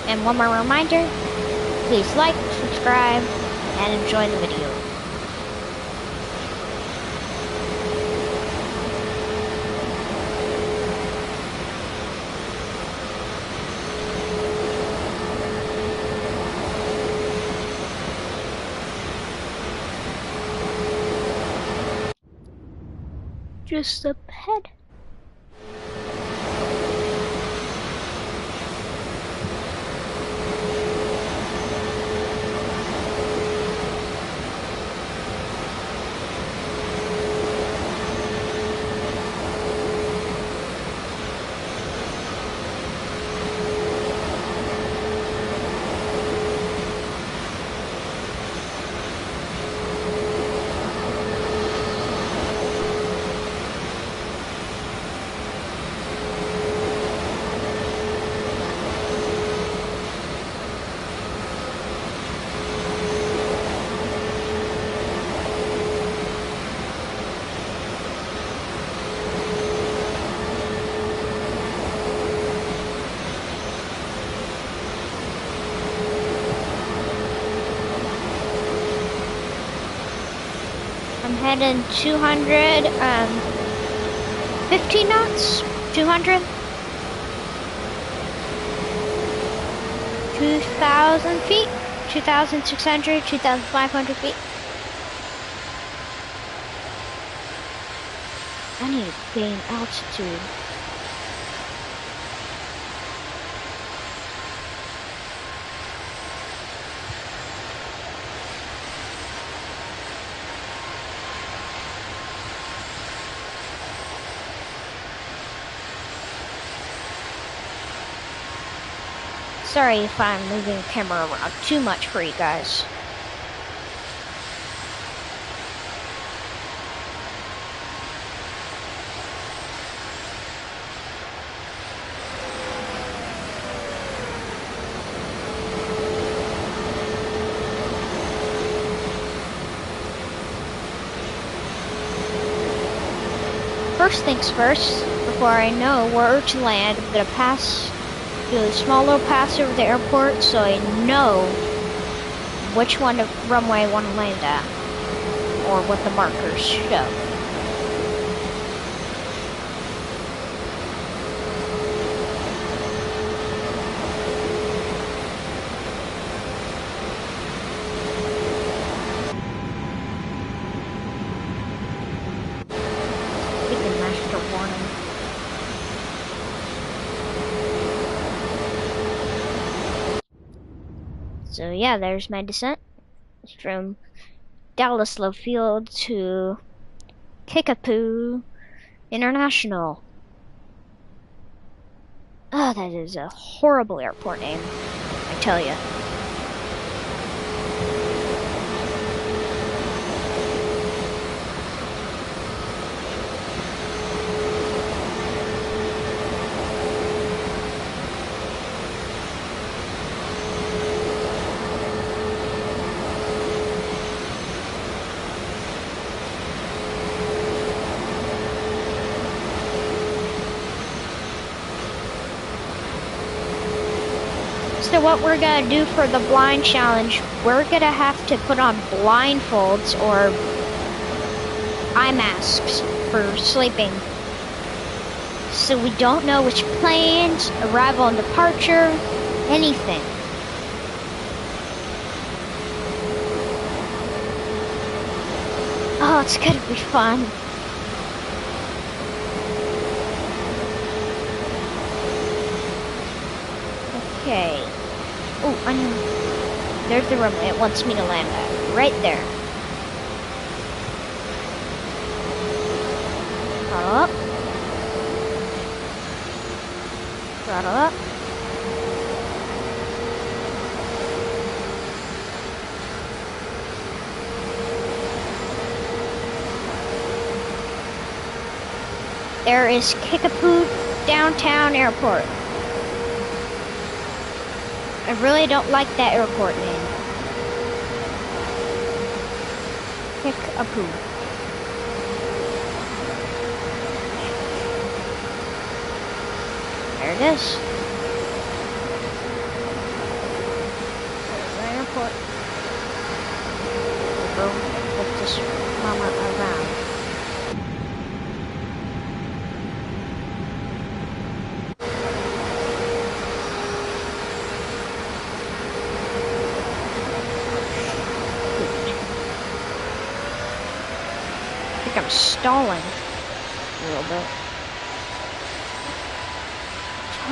And one more reminder, please like, subscribe, and enjoy the video. Just up ahead. I'm heading 215 knots, 200, 2,000 feet, 2,600, 2,500 feet. I need to gain altitude. Sorry if I'm moving the camera around too much for you guys. First things first, before I know where to land, I'm gonna do a small little pass over the airport so I know which runway I want to land at, or what the markers show. So yeah, there's my descent from Dallas Love Field to Kickapoo International. Oh, that is a horrible airport name, I tell you. So what we're gonna do for the blind challenge, we're gonna have to put on blindfolds or eye masks for sleeping. So we don't know which planes, arrival and departure, anything. Oh, it's gonna be fun. Okay. Oh, I know. There's the runway it wants me to land at. Right there. Throttle up. Throttle up. There is Kickapoo Downtown Airport. I really don't like that airport name. Kickapoo. There it is. There's the airport. We'll go flip this mama around. I think I'm stalling a little bit.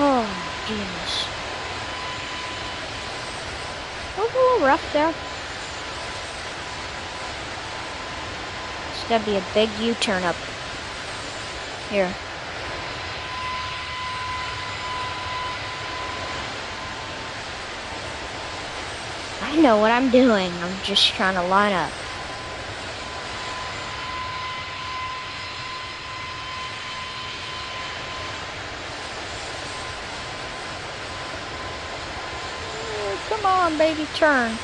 Oh, genius. That was a little rough there. It's gonna be a big U-turn up here. I know what I'm doing. I'm just trying to line up. Come on, baby, turn.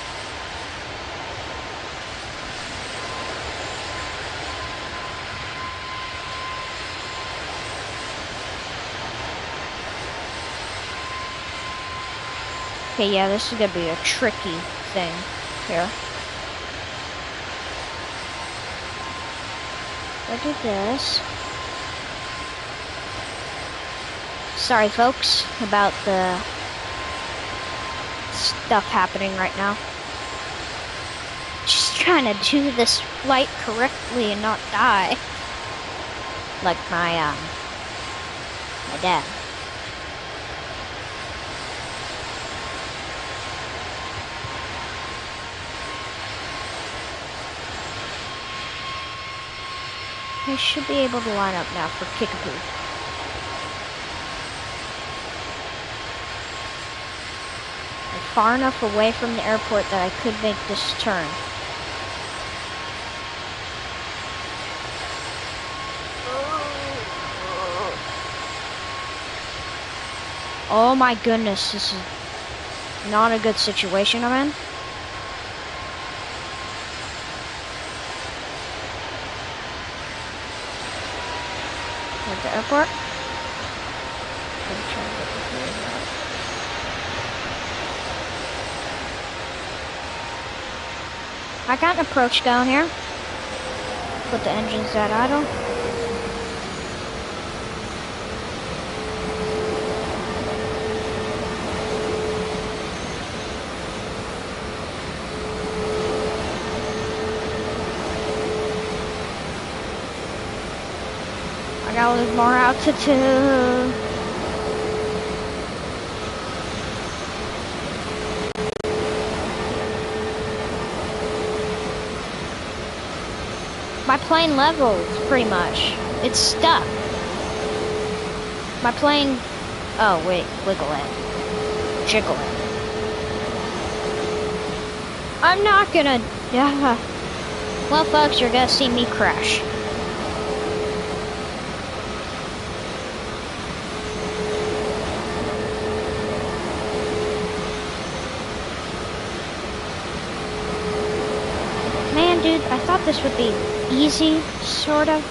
Okay, yeah, this is gonna be a tricky thing here. I'll do this. Sorry, folks, about the stuff happening right now. trying to do this flight correctly and not die. Like my dad. I should be able to line up now for Kickapoo. I'm far enough away from the airport that I could make this turn. Oh my goodness, this is not a good situation I'm in. At the airport. I got an approach going here. Put the engines at idle. I gotta lose more altitude. My plane levels, pretty much. It's stuck. My plane... Oh, wait. Wiggle it. Jiggle it. I'm not gonna... Well, folks, you're gonna see me crash. Man, dude, I thought this would be easy, sort of.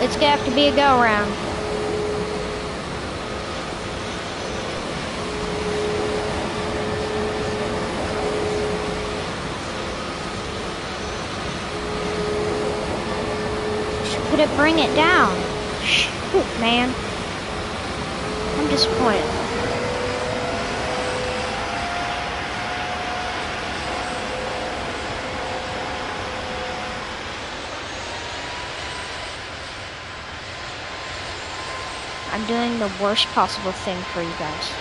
It's gonna have to be a go-round. Could it bring it down? Shoot, man. I'm disappointed. I'm doing the worst possible thing for you guys.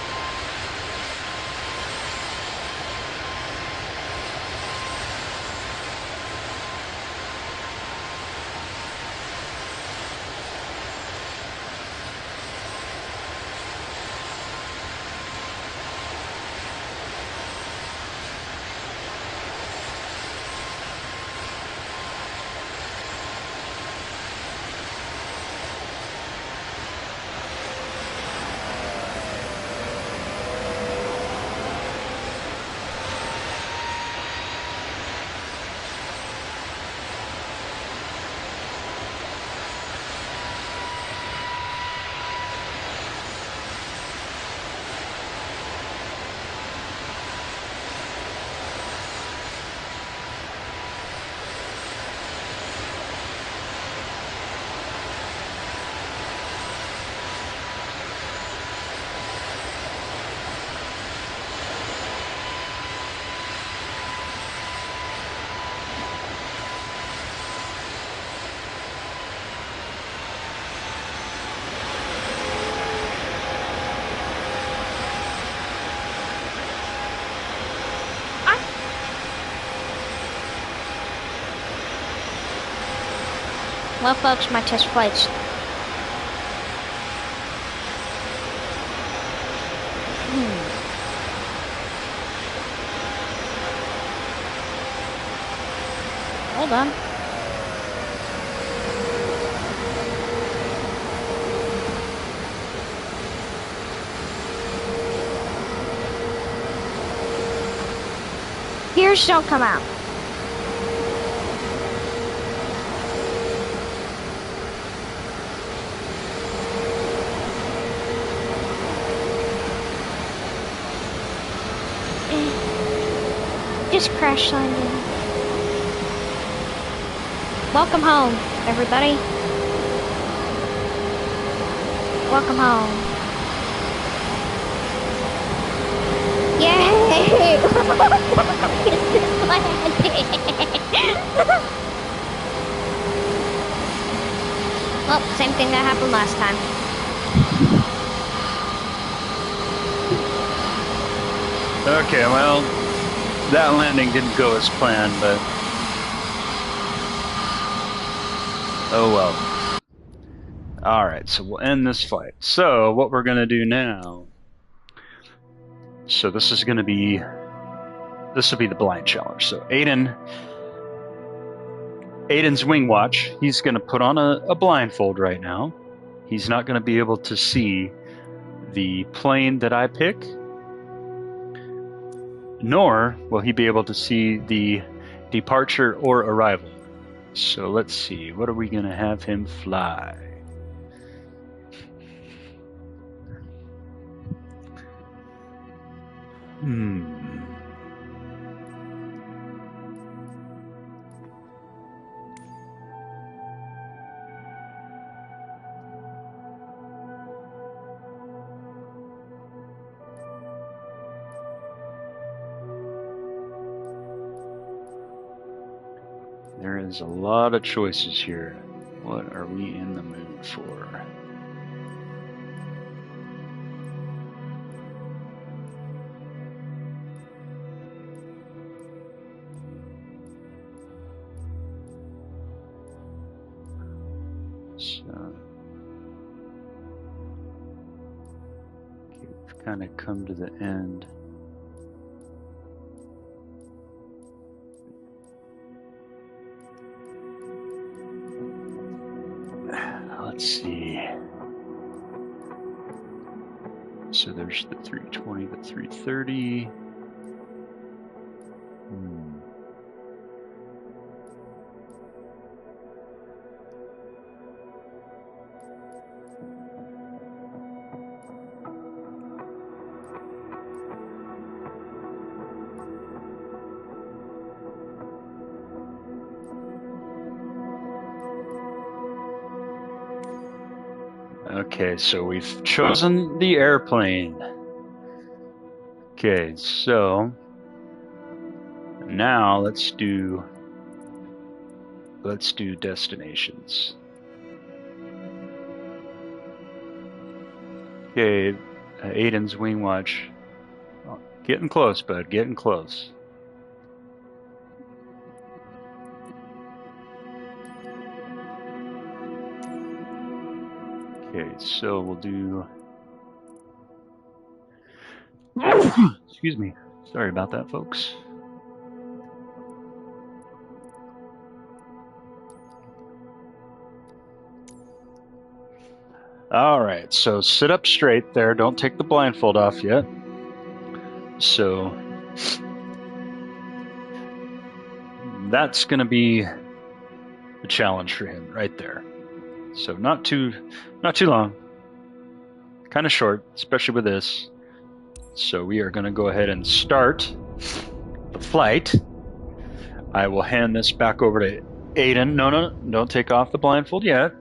Well, folks, my test flight's... Hold on. Gears don't come out. Just crash landed. Welcome home, everybody. Welcome home. Yay! Well, same thing that happened last time. Okay, well, that landing didn't go as planned, but oh well. All right, so we'll end this flight. So what we're gonna do now? So this will be the blind challenge. So Aiden's wing watch. He's gonna put on a blindfold right now. He's not gonna be able to see the plane that I pick, nor will he be able to see the departure or arrival. So let's see, what are we gonna have him fly? There is a lot of choices here. What are we in the mood for? So, okay, we've kind of come to the end. Let's see. So there's the 320, the 330. Okay, so we've chosen the airplane. Okay, so now let's do destinations. Okay, Aiden's wing watch. Oh, getting close, bud, getting close. Okay, so we'll do. Excuse me. Sorry about that, folks. All right, so sit up straight there. Don't take the blindfold off yet. So that's going to be a challenge for him right there. So not too long. Kind of short, especially with this. So we are going to go ahead and start the flight. I will hand this back over to Aiden. No, don't take off the blindfold yet.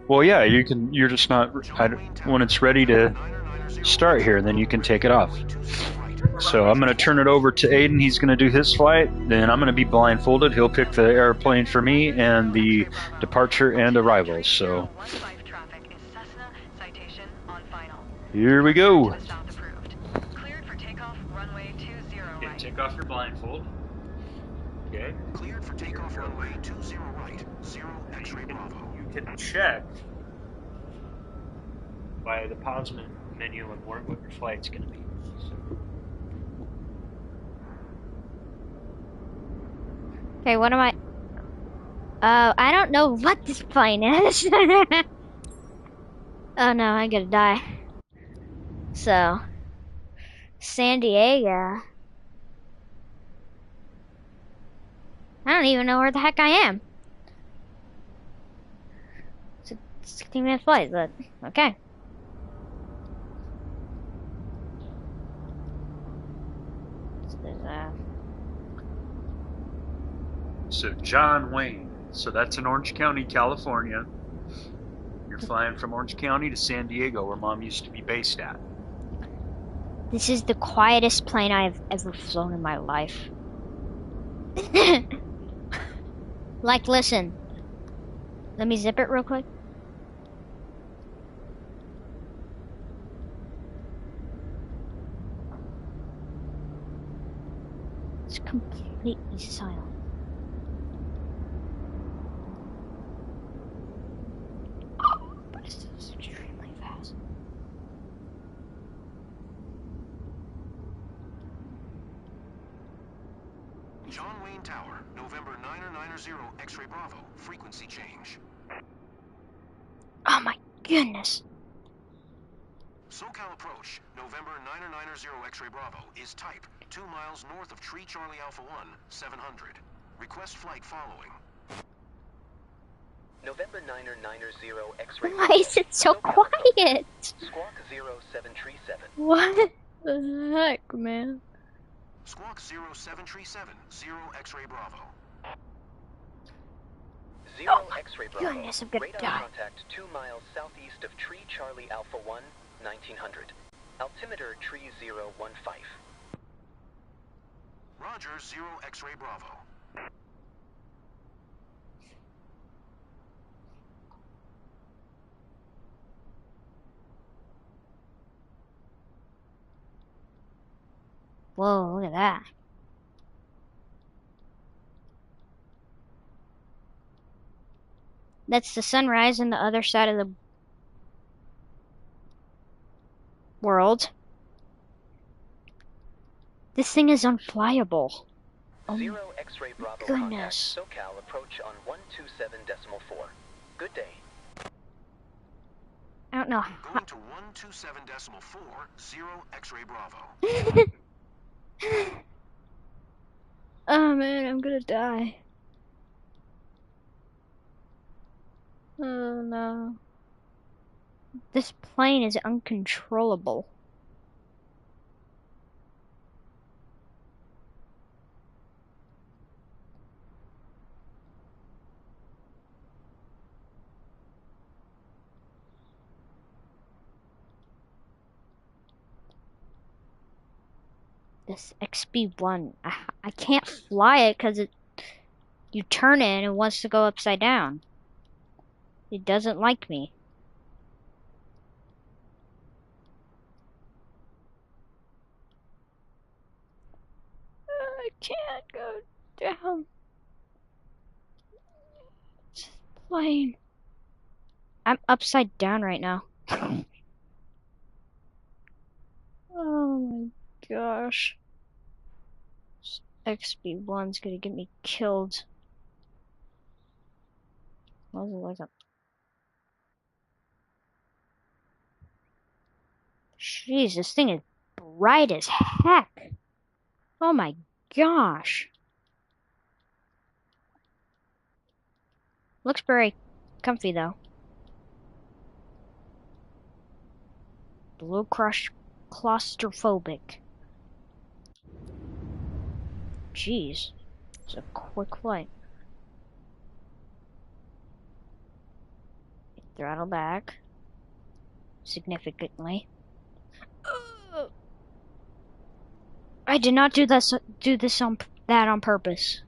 Well, yeah, you can. You're just not. When it's ready to start here, then you can take it off. So I'm going to turn it over to Aiden. He's going to do his flight. Then I'm going to be blindfolded. He'll pick the airplane for me and the departure and arrival. So here we go. Okay, take off your blindfold. Okay. Cleared for takeoff runway 20 right, 0 X-ray Bravo. You can check by the pause menu and what your flight's going to be. So. Okay, what am I? I don't know what this plane is. Oh no, I'm gonna die. So, San Diego. I don't even know where the heck I am. It's a 16-minute flight, but okay. So there's So John Wayne. So that's in Orange County, California. You're flying from Orange County to San Diego, where Mom used to be based at. This is the quietest plane I've ever flown in my life. Like, listen. Let me zip it real quick. It's completely silent. But it's extremely fast. John Wayne Tower, November 990 X-ray Bravo, frequency change. Oh my goodness. SoCal approach, November 990 X-ray Bravo, is type 2 miles north of Tree Charlie Alpha 1, 700. Request flight following. November 990 X-ray Why Bravo, is it so SoCal approach. quiet? Squawk 0737. What the heck, man? Squawk 0737, 0 X-ray Bravo. 0 Oh my X-ray Bravo. goodness, I'm gonna Radar die. contact 2 miles southeast of Tree Charlie Alpha 1, 1900. Altimeter Tree 015. Roger, 0 X-ray Bravo. Whoa, look at that. That's the sunrise on the other side of the world. This thing is unflyable. Oh 0 X-ray Bravo goodness. contact SoCal approach on 127.4. Good day. I don't know. Going to 127.4, 0 X-ray Bravo. Oh man, I'm gonna die. Oh no. This plane is uncontrollable. This XB1, I can't fly it because you turn it and it wants to go upside down. It doesn't like me. I can't go down. This plane. I'm upside down right now. Oh my gosh. This XB1's gonna get me killed. What was it like a... Jeez, this thing is bright as heck. Oh my gosh. Looks very comfy though. Blue crush claustrophobic. Jeez. It's a quick flight. Throttle back. Significantly. I did not do this on purpose.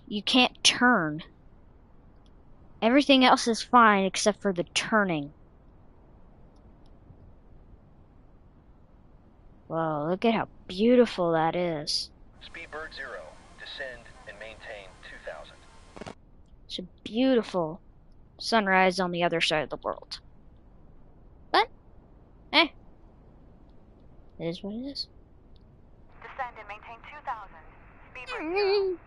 You can't turn. Everything else is fine except for the turning. Whoa, look at how beautiful that is. Speedbird 0. Descend and maintain 2000. It's a beautiful sunrise on the other side of the world. But, it is what it is. Descend and maintain 2000. Speedbird 0.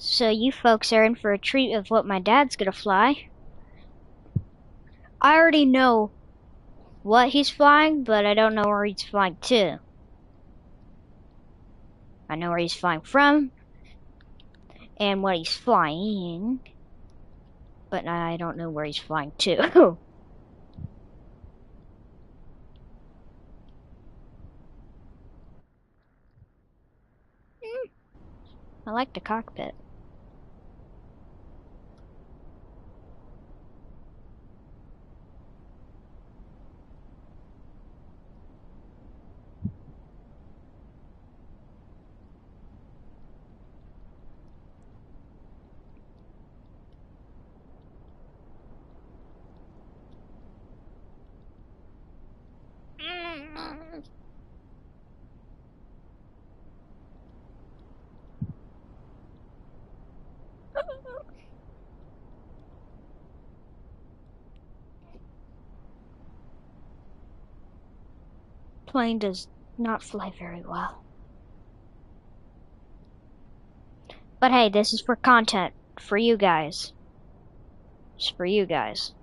So you folks are in for a treat of what my dad's gonna fly. I already know what he's flying, but I don't know where he's flying to. I know where he's flying from and what he's flying, but I don't know where he's flying to. I like the cockpit. Plane does not fly very well. But hey, this is for content. For you guys. It's for you guys.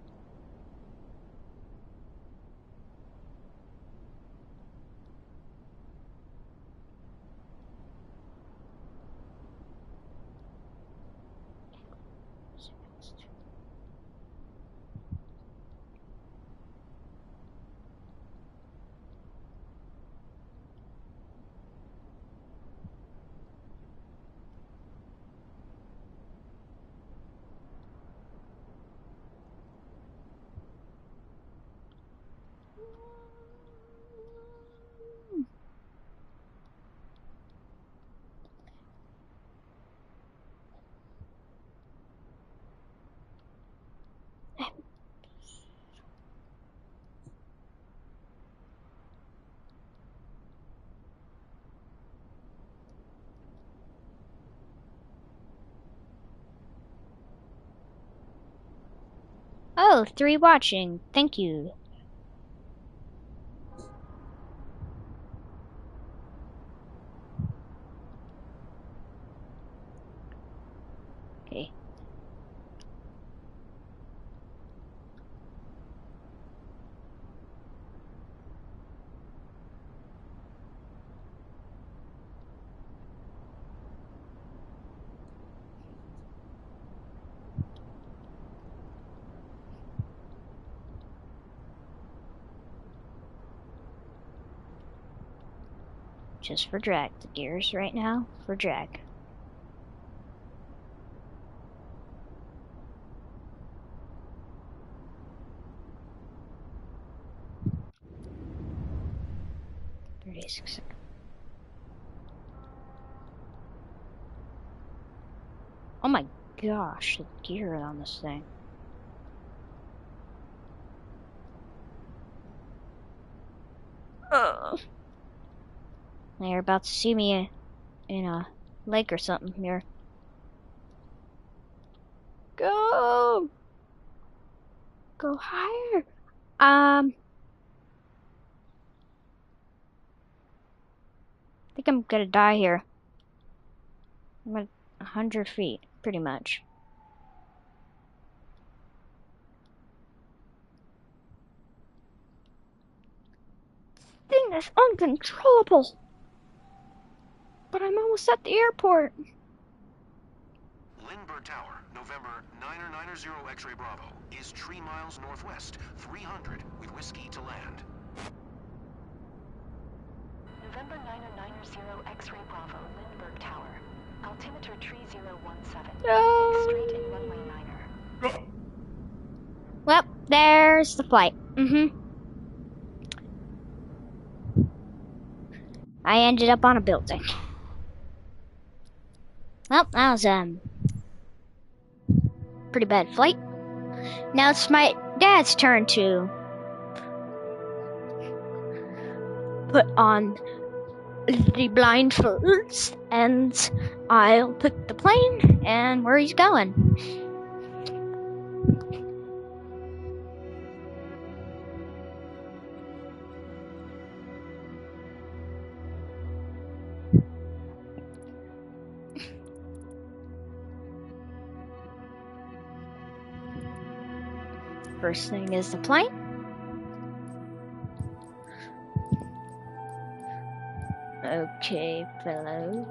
Oh, 3 watching. Thank you. Okay. Just for drag. The gears right now for drag. $36. Oh my gosh, the gear on this thing. Now you're about to see me in a lake or something here. Go! Go higher! I think I'm gonna die here. I'm at 100 feet, pretty much. This thing is uncontrollable! But I'm almost at the airport. Lindbergh Tower, November 990 X-ray Bravo, is 3 miles northwest, 300 with whiskey to land. November 990 X-ray Bravo, Lindbergh Tower. Altimeter 3017. No. Straight in runway 9er. Well, there's the flight. I ended up on a building. Well, that was pretty bad flight. Now it's my dad's turn to put on the blindfolds, and I'll pick the plane and where he's going. First thing is the plane. Okay, fellow.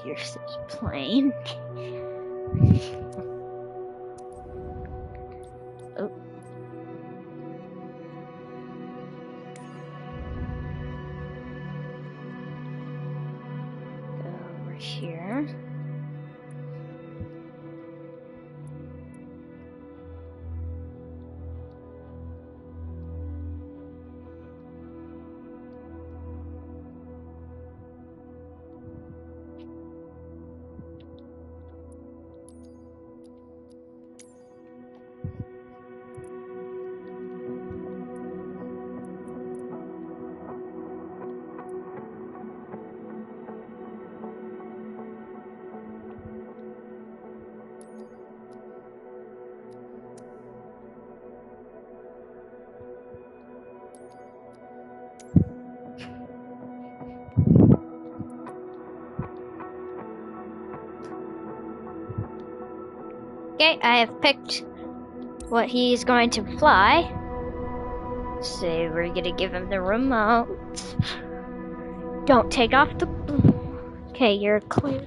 Here's this plane. Oh. Go over here. Okay, I have picked what he's going to fly. So we're gonna give him the remote. Don't take off the... Okay, you're clear.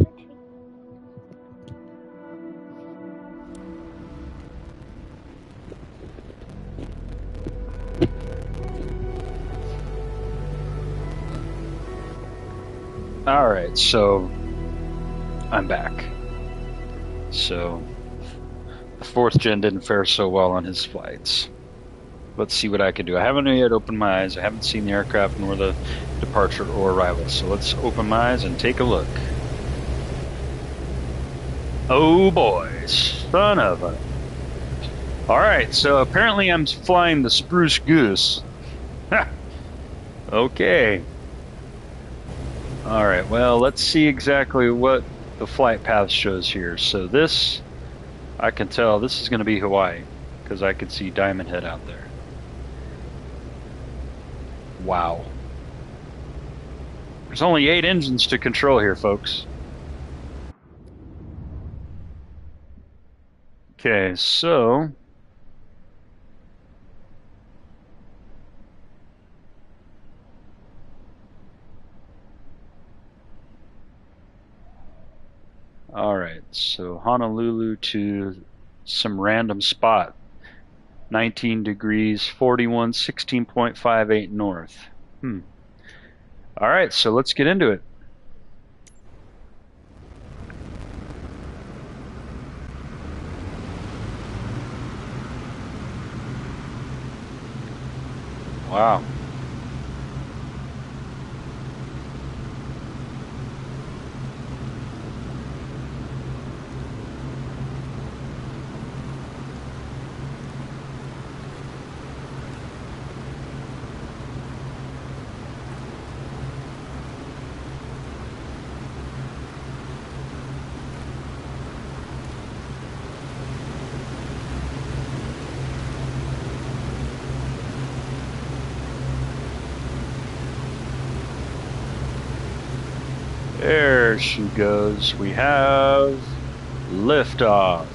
Alright, so I'm back. So the 4th gen didn't fare so well on his flights. Let's see what I can do. I haven't yet opened my eyes. I haven't seen the aircraft nor the departure or arrival. So let's open my eyes and take a look. Oh boy, son of a... Alright, so apparently I'm flying the Spruce Goose. Okay. Alright, well, let's see exactly what the flight path shows here. So this, I can tell this is going to be Hawaii, because I can see Diamond Head out there. Wow. There's only 8 engines to control here, folks. Okay, so... Alright, so Honolulu to some random spot. 19 degrees, 41, 16.58 north. Alright, so let's get into it. Wow. There she goes. We have liftoff.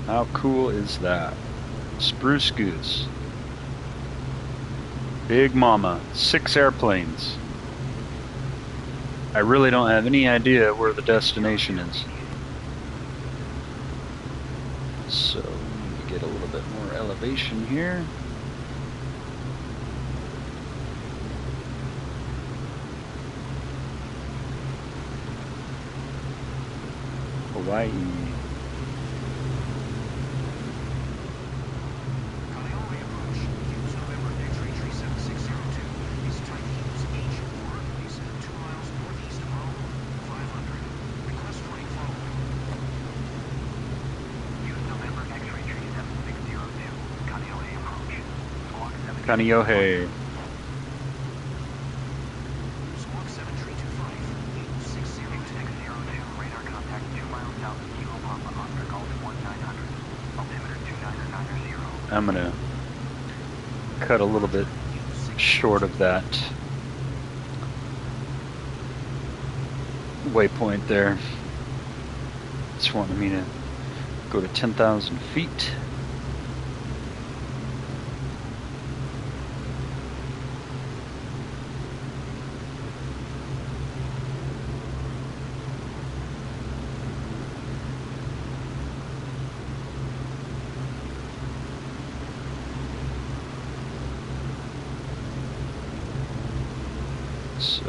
How cool is that? Spruce Goose. Big Mama. 6 airplanes. I really don't have any idea where the destination is. So, let me get a little bit more elevation here. Hawaii. Kaneohe. I'm gonna cut a little bit short of that waypoint there. It's wanting me to go to 10,000 feet. So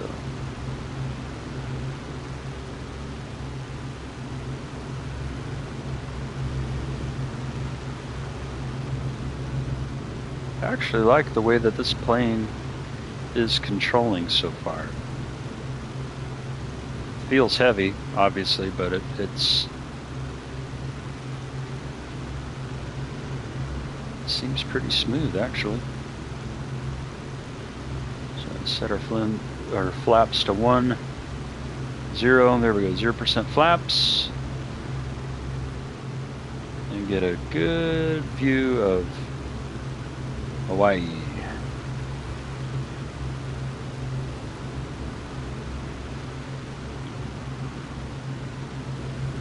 I actually like the way that this plane is controlling so far. Feels heavy, obviously, but it seems pretty smooth, actually. So let's set our flaps to 1, 0. There we go, 0% flaps. And get a good view of Hawaii.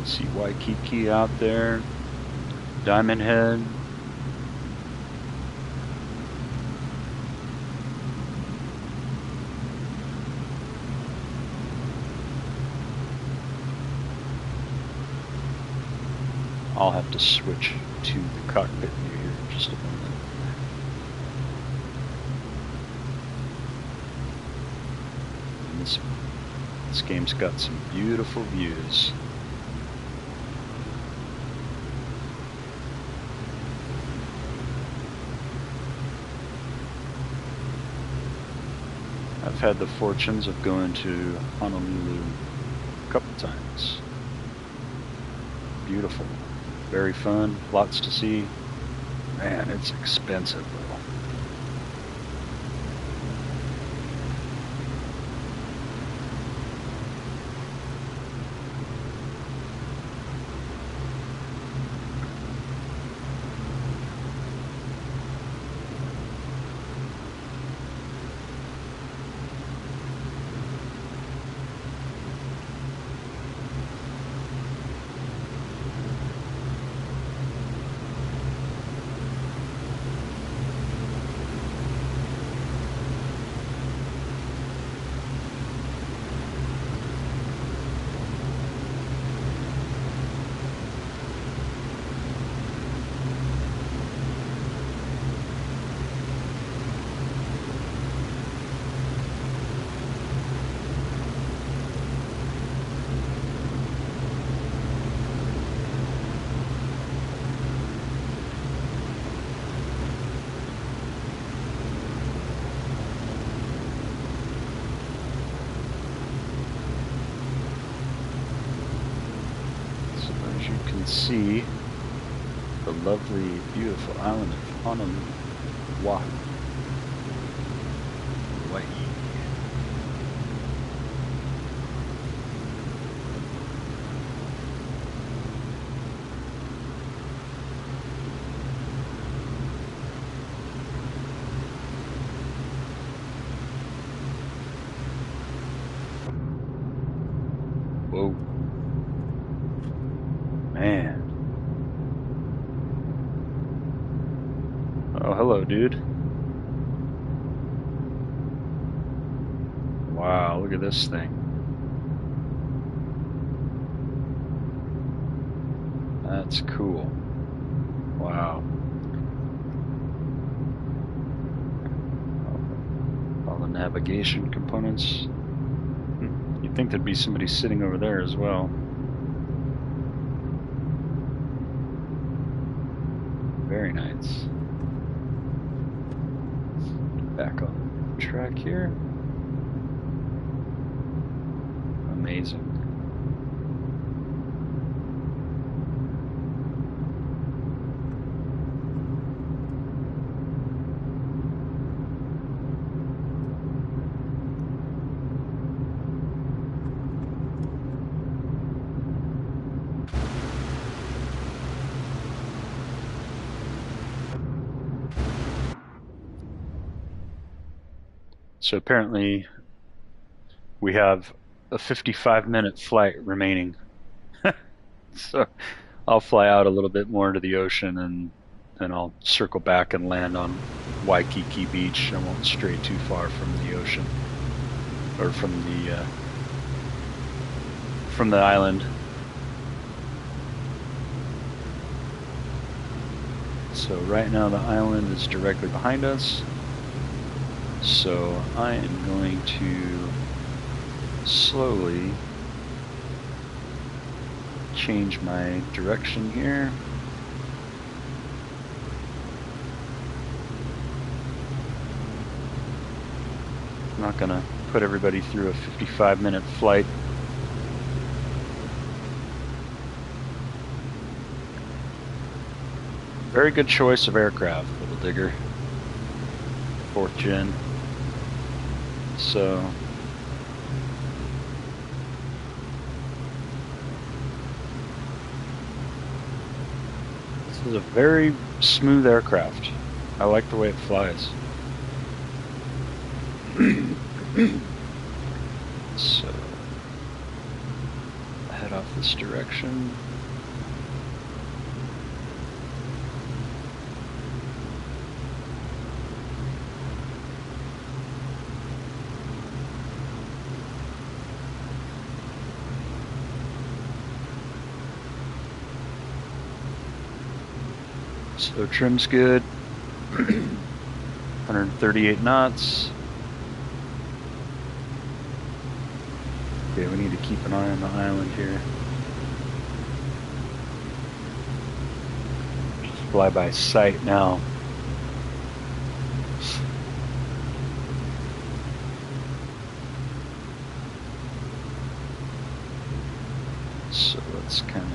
See Waikiki out there, Diamond Head. I'll have to switch to the cockpit view here in just a moment. And this game's got some beautiful views. I've had the fortunes of going to Honolulu a couple times. Beautiful, very fun, lots to see. Man, it's expensive though. See the lovely, beautiful island of Honolulu, Hawaii. Whoa. Man. Oh, hello, dude. Wow, look at this thing. That's cool. Wow. All the navigation components. You'd think there'd be somebody sitting over there as well. Very nice. Back on track here. Amazing. So apparently we have a 55-minute flight remaining. So I'll fly out a little bit more into the ocean, and then I'll circle back and land on Waikiki Beach. I won't stray too far from the ocean or from the island. So right now the island is directly behind us. So I am going to slowly change my direction here. I'm not gonna put everybody through a 55-minute flight. Very good choice of aircraft, Little Digger. 4th gen. So this is a very smooth aircraft. I like the way it flies. So head off this direction. So trim's good. 138 knots. Okay, we need to keep an eye on the island here. Just fly by sight now. So let's kind of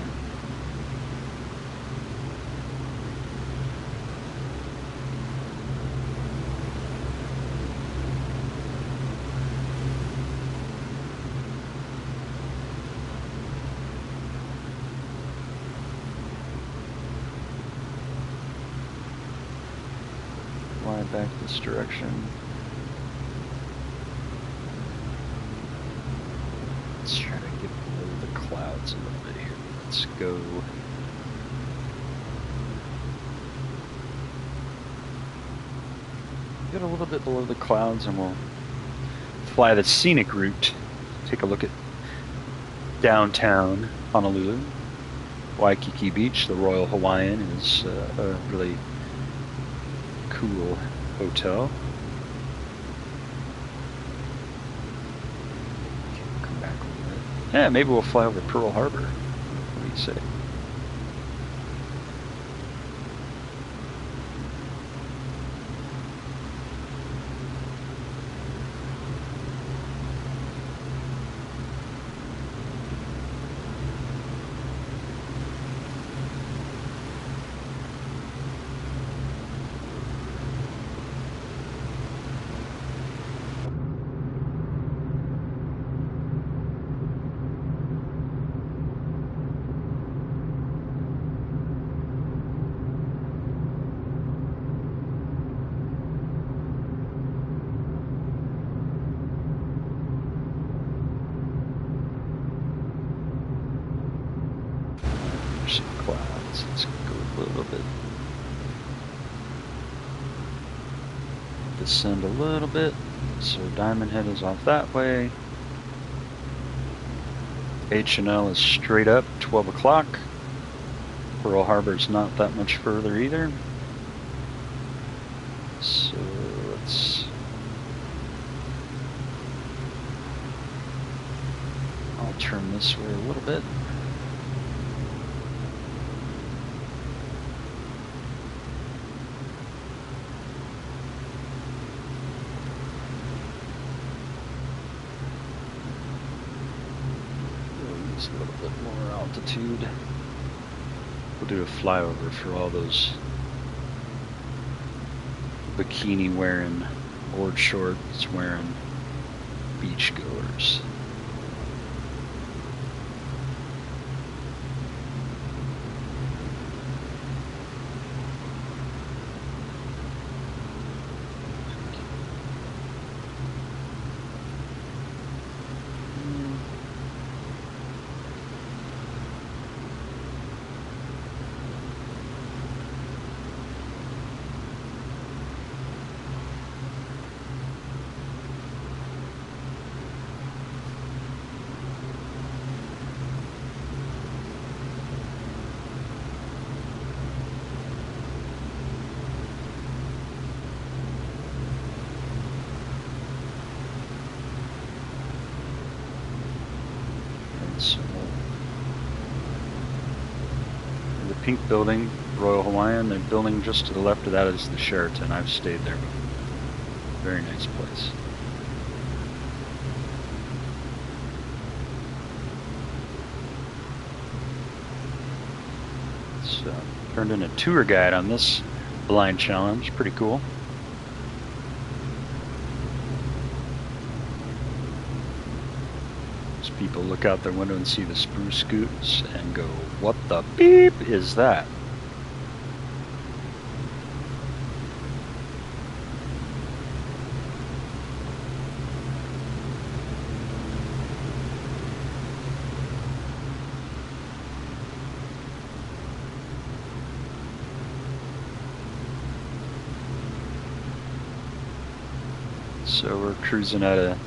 fly back this direction. Let's try to get below the clouds a little bit here. Let's go. Get a little bit below the clouds and we'll fly the scenic route. Take a look at downtown Honolulu. Waikiki Beach, the Royal Hawaiian, is a really cool hotel. Come back a little bit. Yeah, maybe we'll fly over Pearl Harbor. What do you say? Some clouds. Let's go a little bit. Descend a little bit. So Diamond Head is off that way. H&L is straight up, 12 o'clock. Pearl Harbor's not that much further either. So let's... I'll turn this way a little bit. A little bit more altitude. We'll do a flyover for all those bikini wearing, board shorts wearing beach goers. pink building, Royal Hawaiian. The building just to the left of that is the Sheraton. I've stayed there before. Very nice place. So, turned in a tour guide on this blind challenge. Pretty cool. As people look out their window and see the spruce goose and go, "What the beep is that?" So we're cruising at a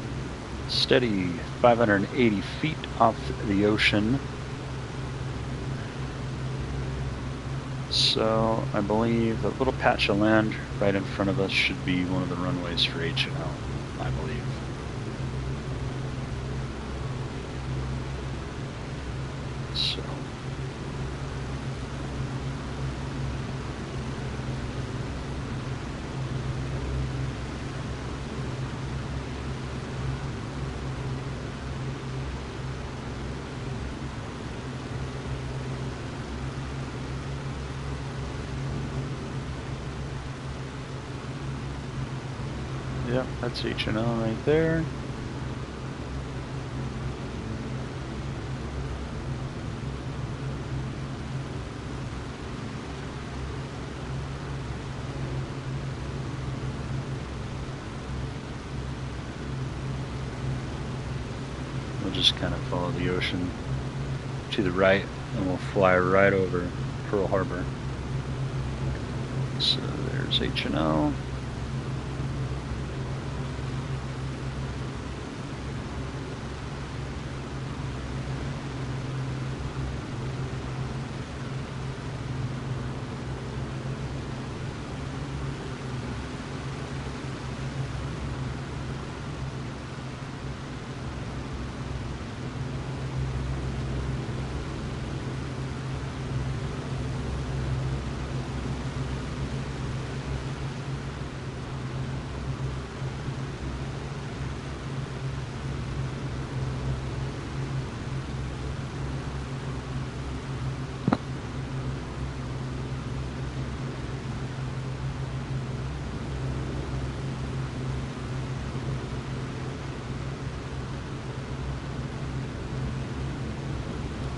steady 580 feet off the ocean. So I believe the little patch of land right in front of us should be one of the runways for H&L, I believe. So yeah, that's H&L right there. We'll just kind of follow the ocean to the right and we'll fly right over Pearl Harbor. So there's H&L.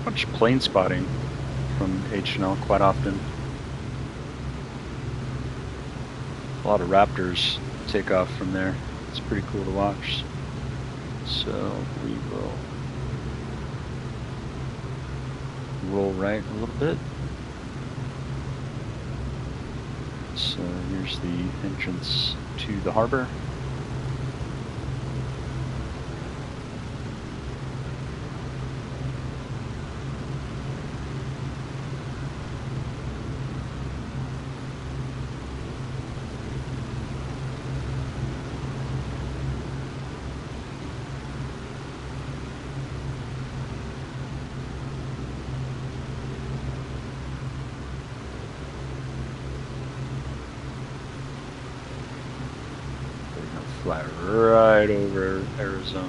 Much plane spotting from H&L quite often. A lot of Raptors take off from there. It's pretty cool to watch. So we will roll right a little bit. So here's the entrance to the harbor. Fly right over Arizona.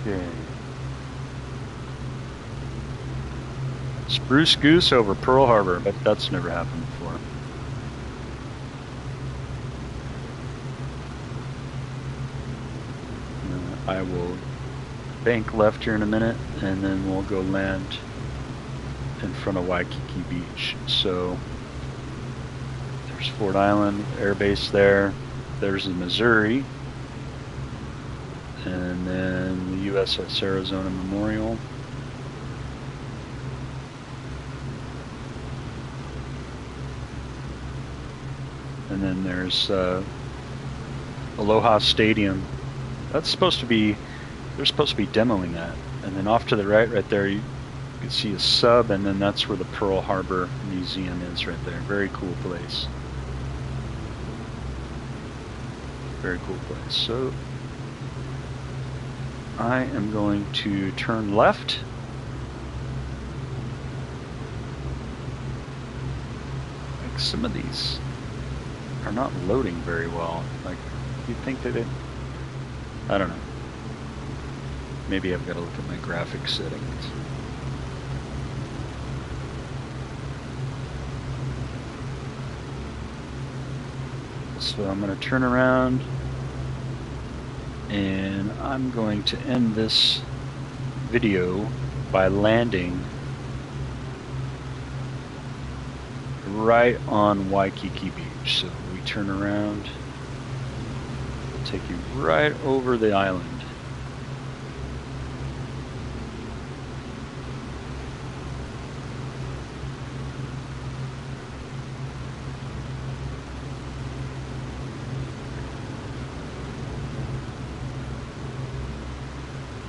Okay. Spruce Goose over Pearl Harbor, but that's never happened before. I will bank left here in a minute and then we'll go land in front of Waikiki Beach. So there's Ford Island Air Base there. There's the Missouri. And then the USS Arizona Memorial. And then there's Aloha Stadium. That's supposed to be, they're supposed to be demoing that. And then off to the right there, you can see a sub, and then that's where the Pearl Harbor Museum is right there. Very cool place. Very cool place. So I am going to turn left. Like some of these are not loading very well. Like you'd think that it, I don't know. Maybe I've got to look at my graphics settings. So I'm going to turn around and I'm going to end this video by landing right on Waikiki Beach. So we turn around, we'll take you right over the island.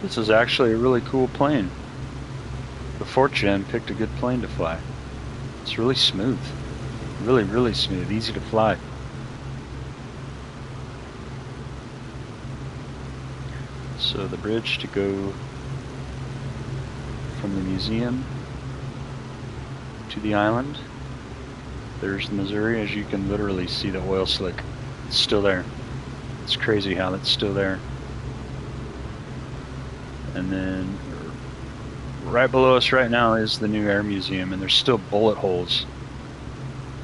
This is actually a really cool plane. The 4th Gen picked a good plane to fly. It's really smooth. Really, really smooth. Easy to fly. So the bridge to go from the museum to the island. There's the Missouri. As you can literally see the oil slick. It's still there. It's crazy how it's still there. And then right below us right now is the new Air Museum, and there's still bullet holes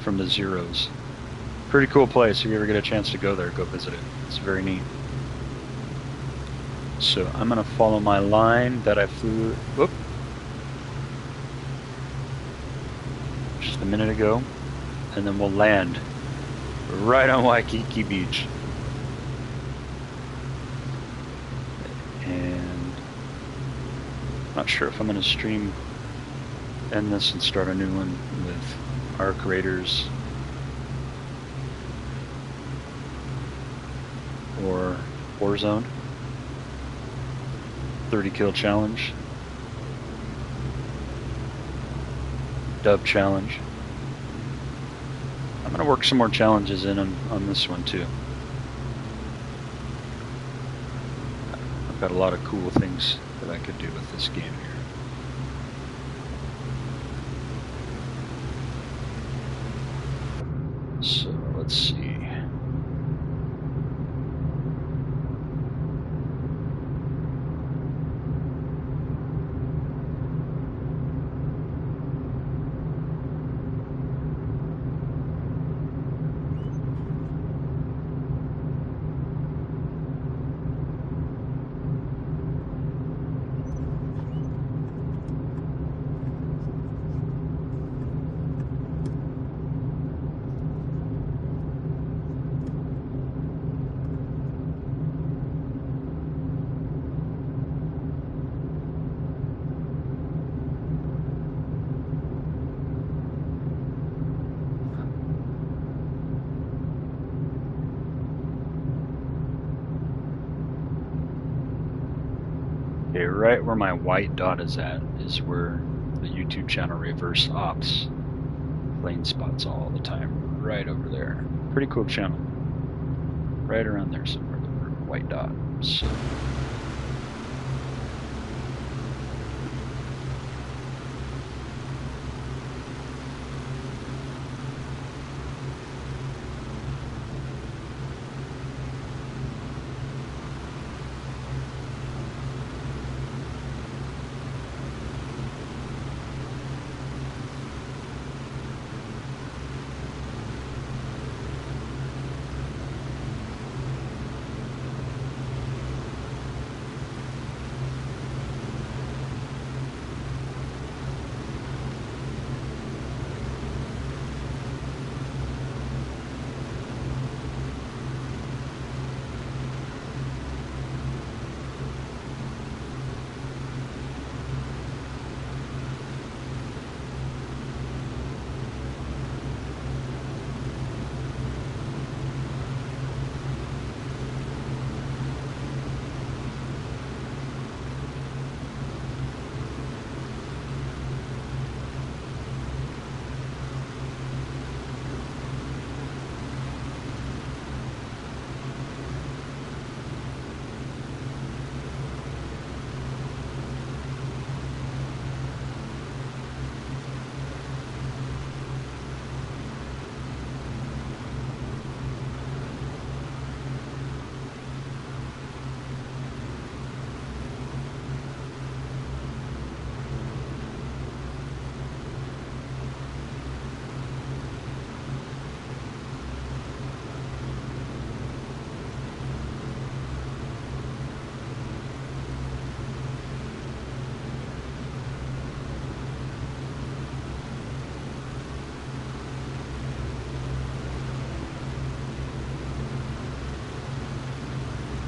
from the Zeros. Pretty cool place. If you ever get a chance to go there, go visit it. It's very neat. So I'm going to follow my line that I flew just a minute ago, and then we'll land right on Waikiki Beach. Not sure if I'm going to stream end this and start a new one with our creators or Warzone 30 kill challenge, dub challenge. I'm going to work some more challenges in on this one too. I've got a lot of cool things that I could do with this game here. So let's see. Okay, right where my white dot is at is where the YouTube channel Reverse Ops plane spots all the time. Right over there. Pretty cool channel. Right around there somewhere, the white dot. So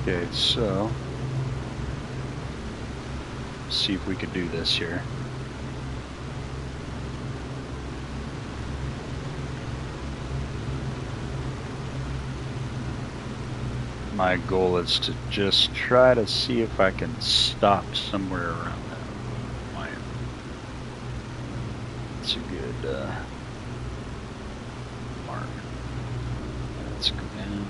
Okay, so let's see if we could do this here. My goal is to just try to see if I can stop somewhere around that line. That's a good mark. Let's go down.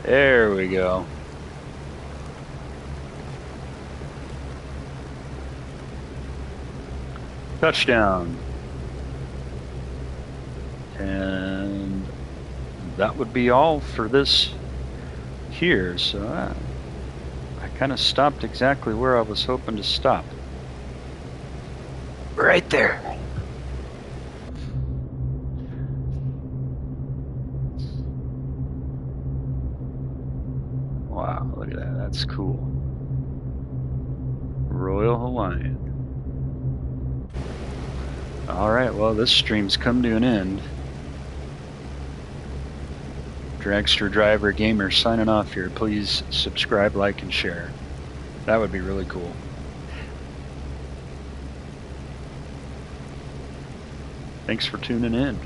There we go. Touchdown. And that would be all for this here. So I kind of stopped exactly where I was hoping to stop. Right there. Wow, look at that. That's cool. Royal Hawaiian. Alright, well, this stream's come to an end. Dragster Driver Gamer signing off here. Please subscribe, like, and share. That would be really cool. Thanks for tuning in.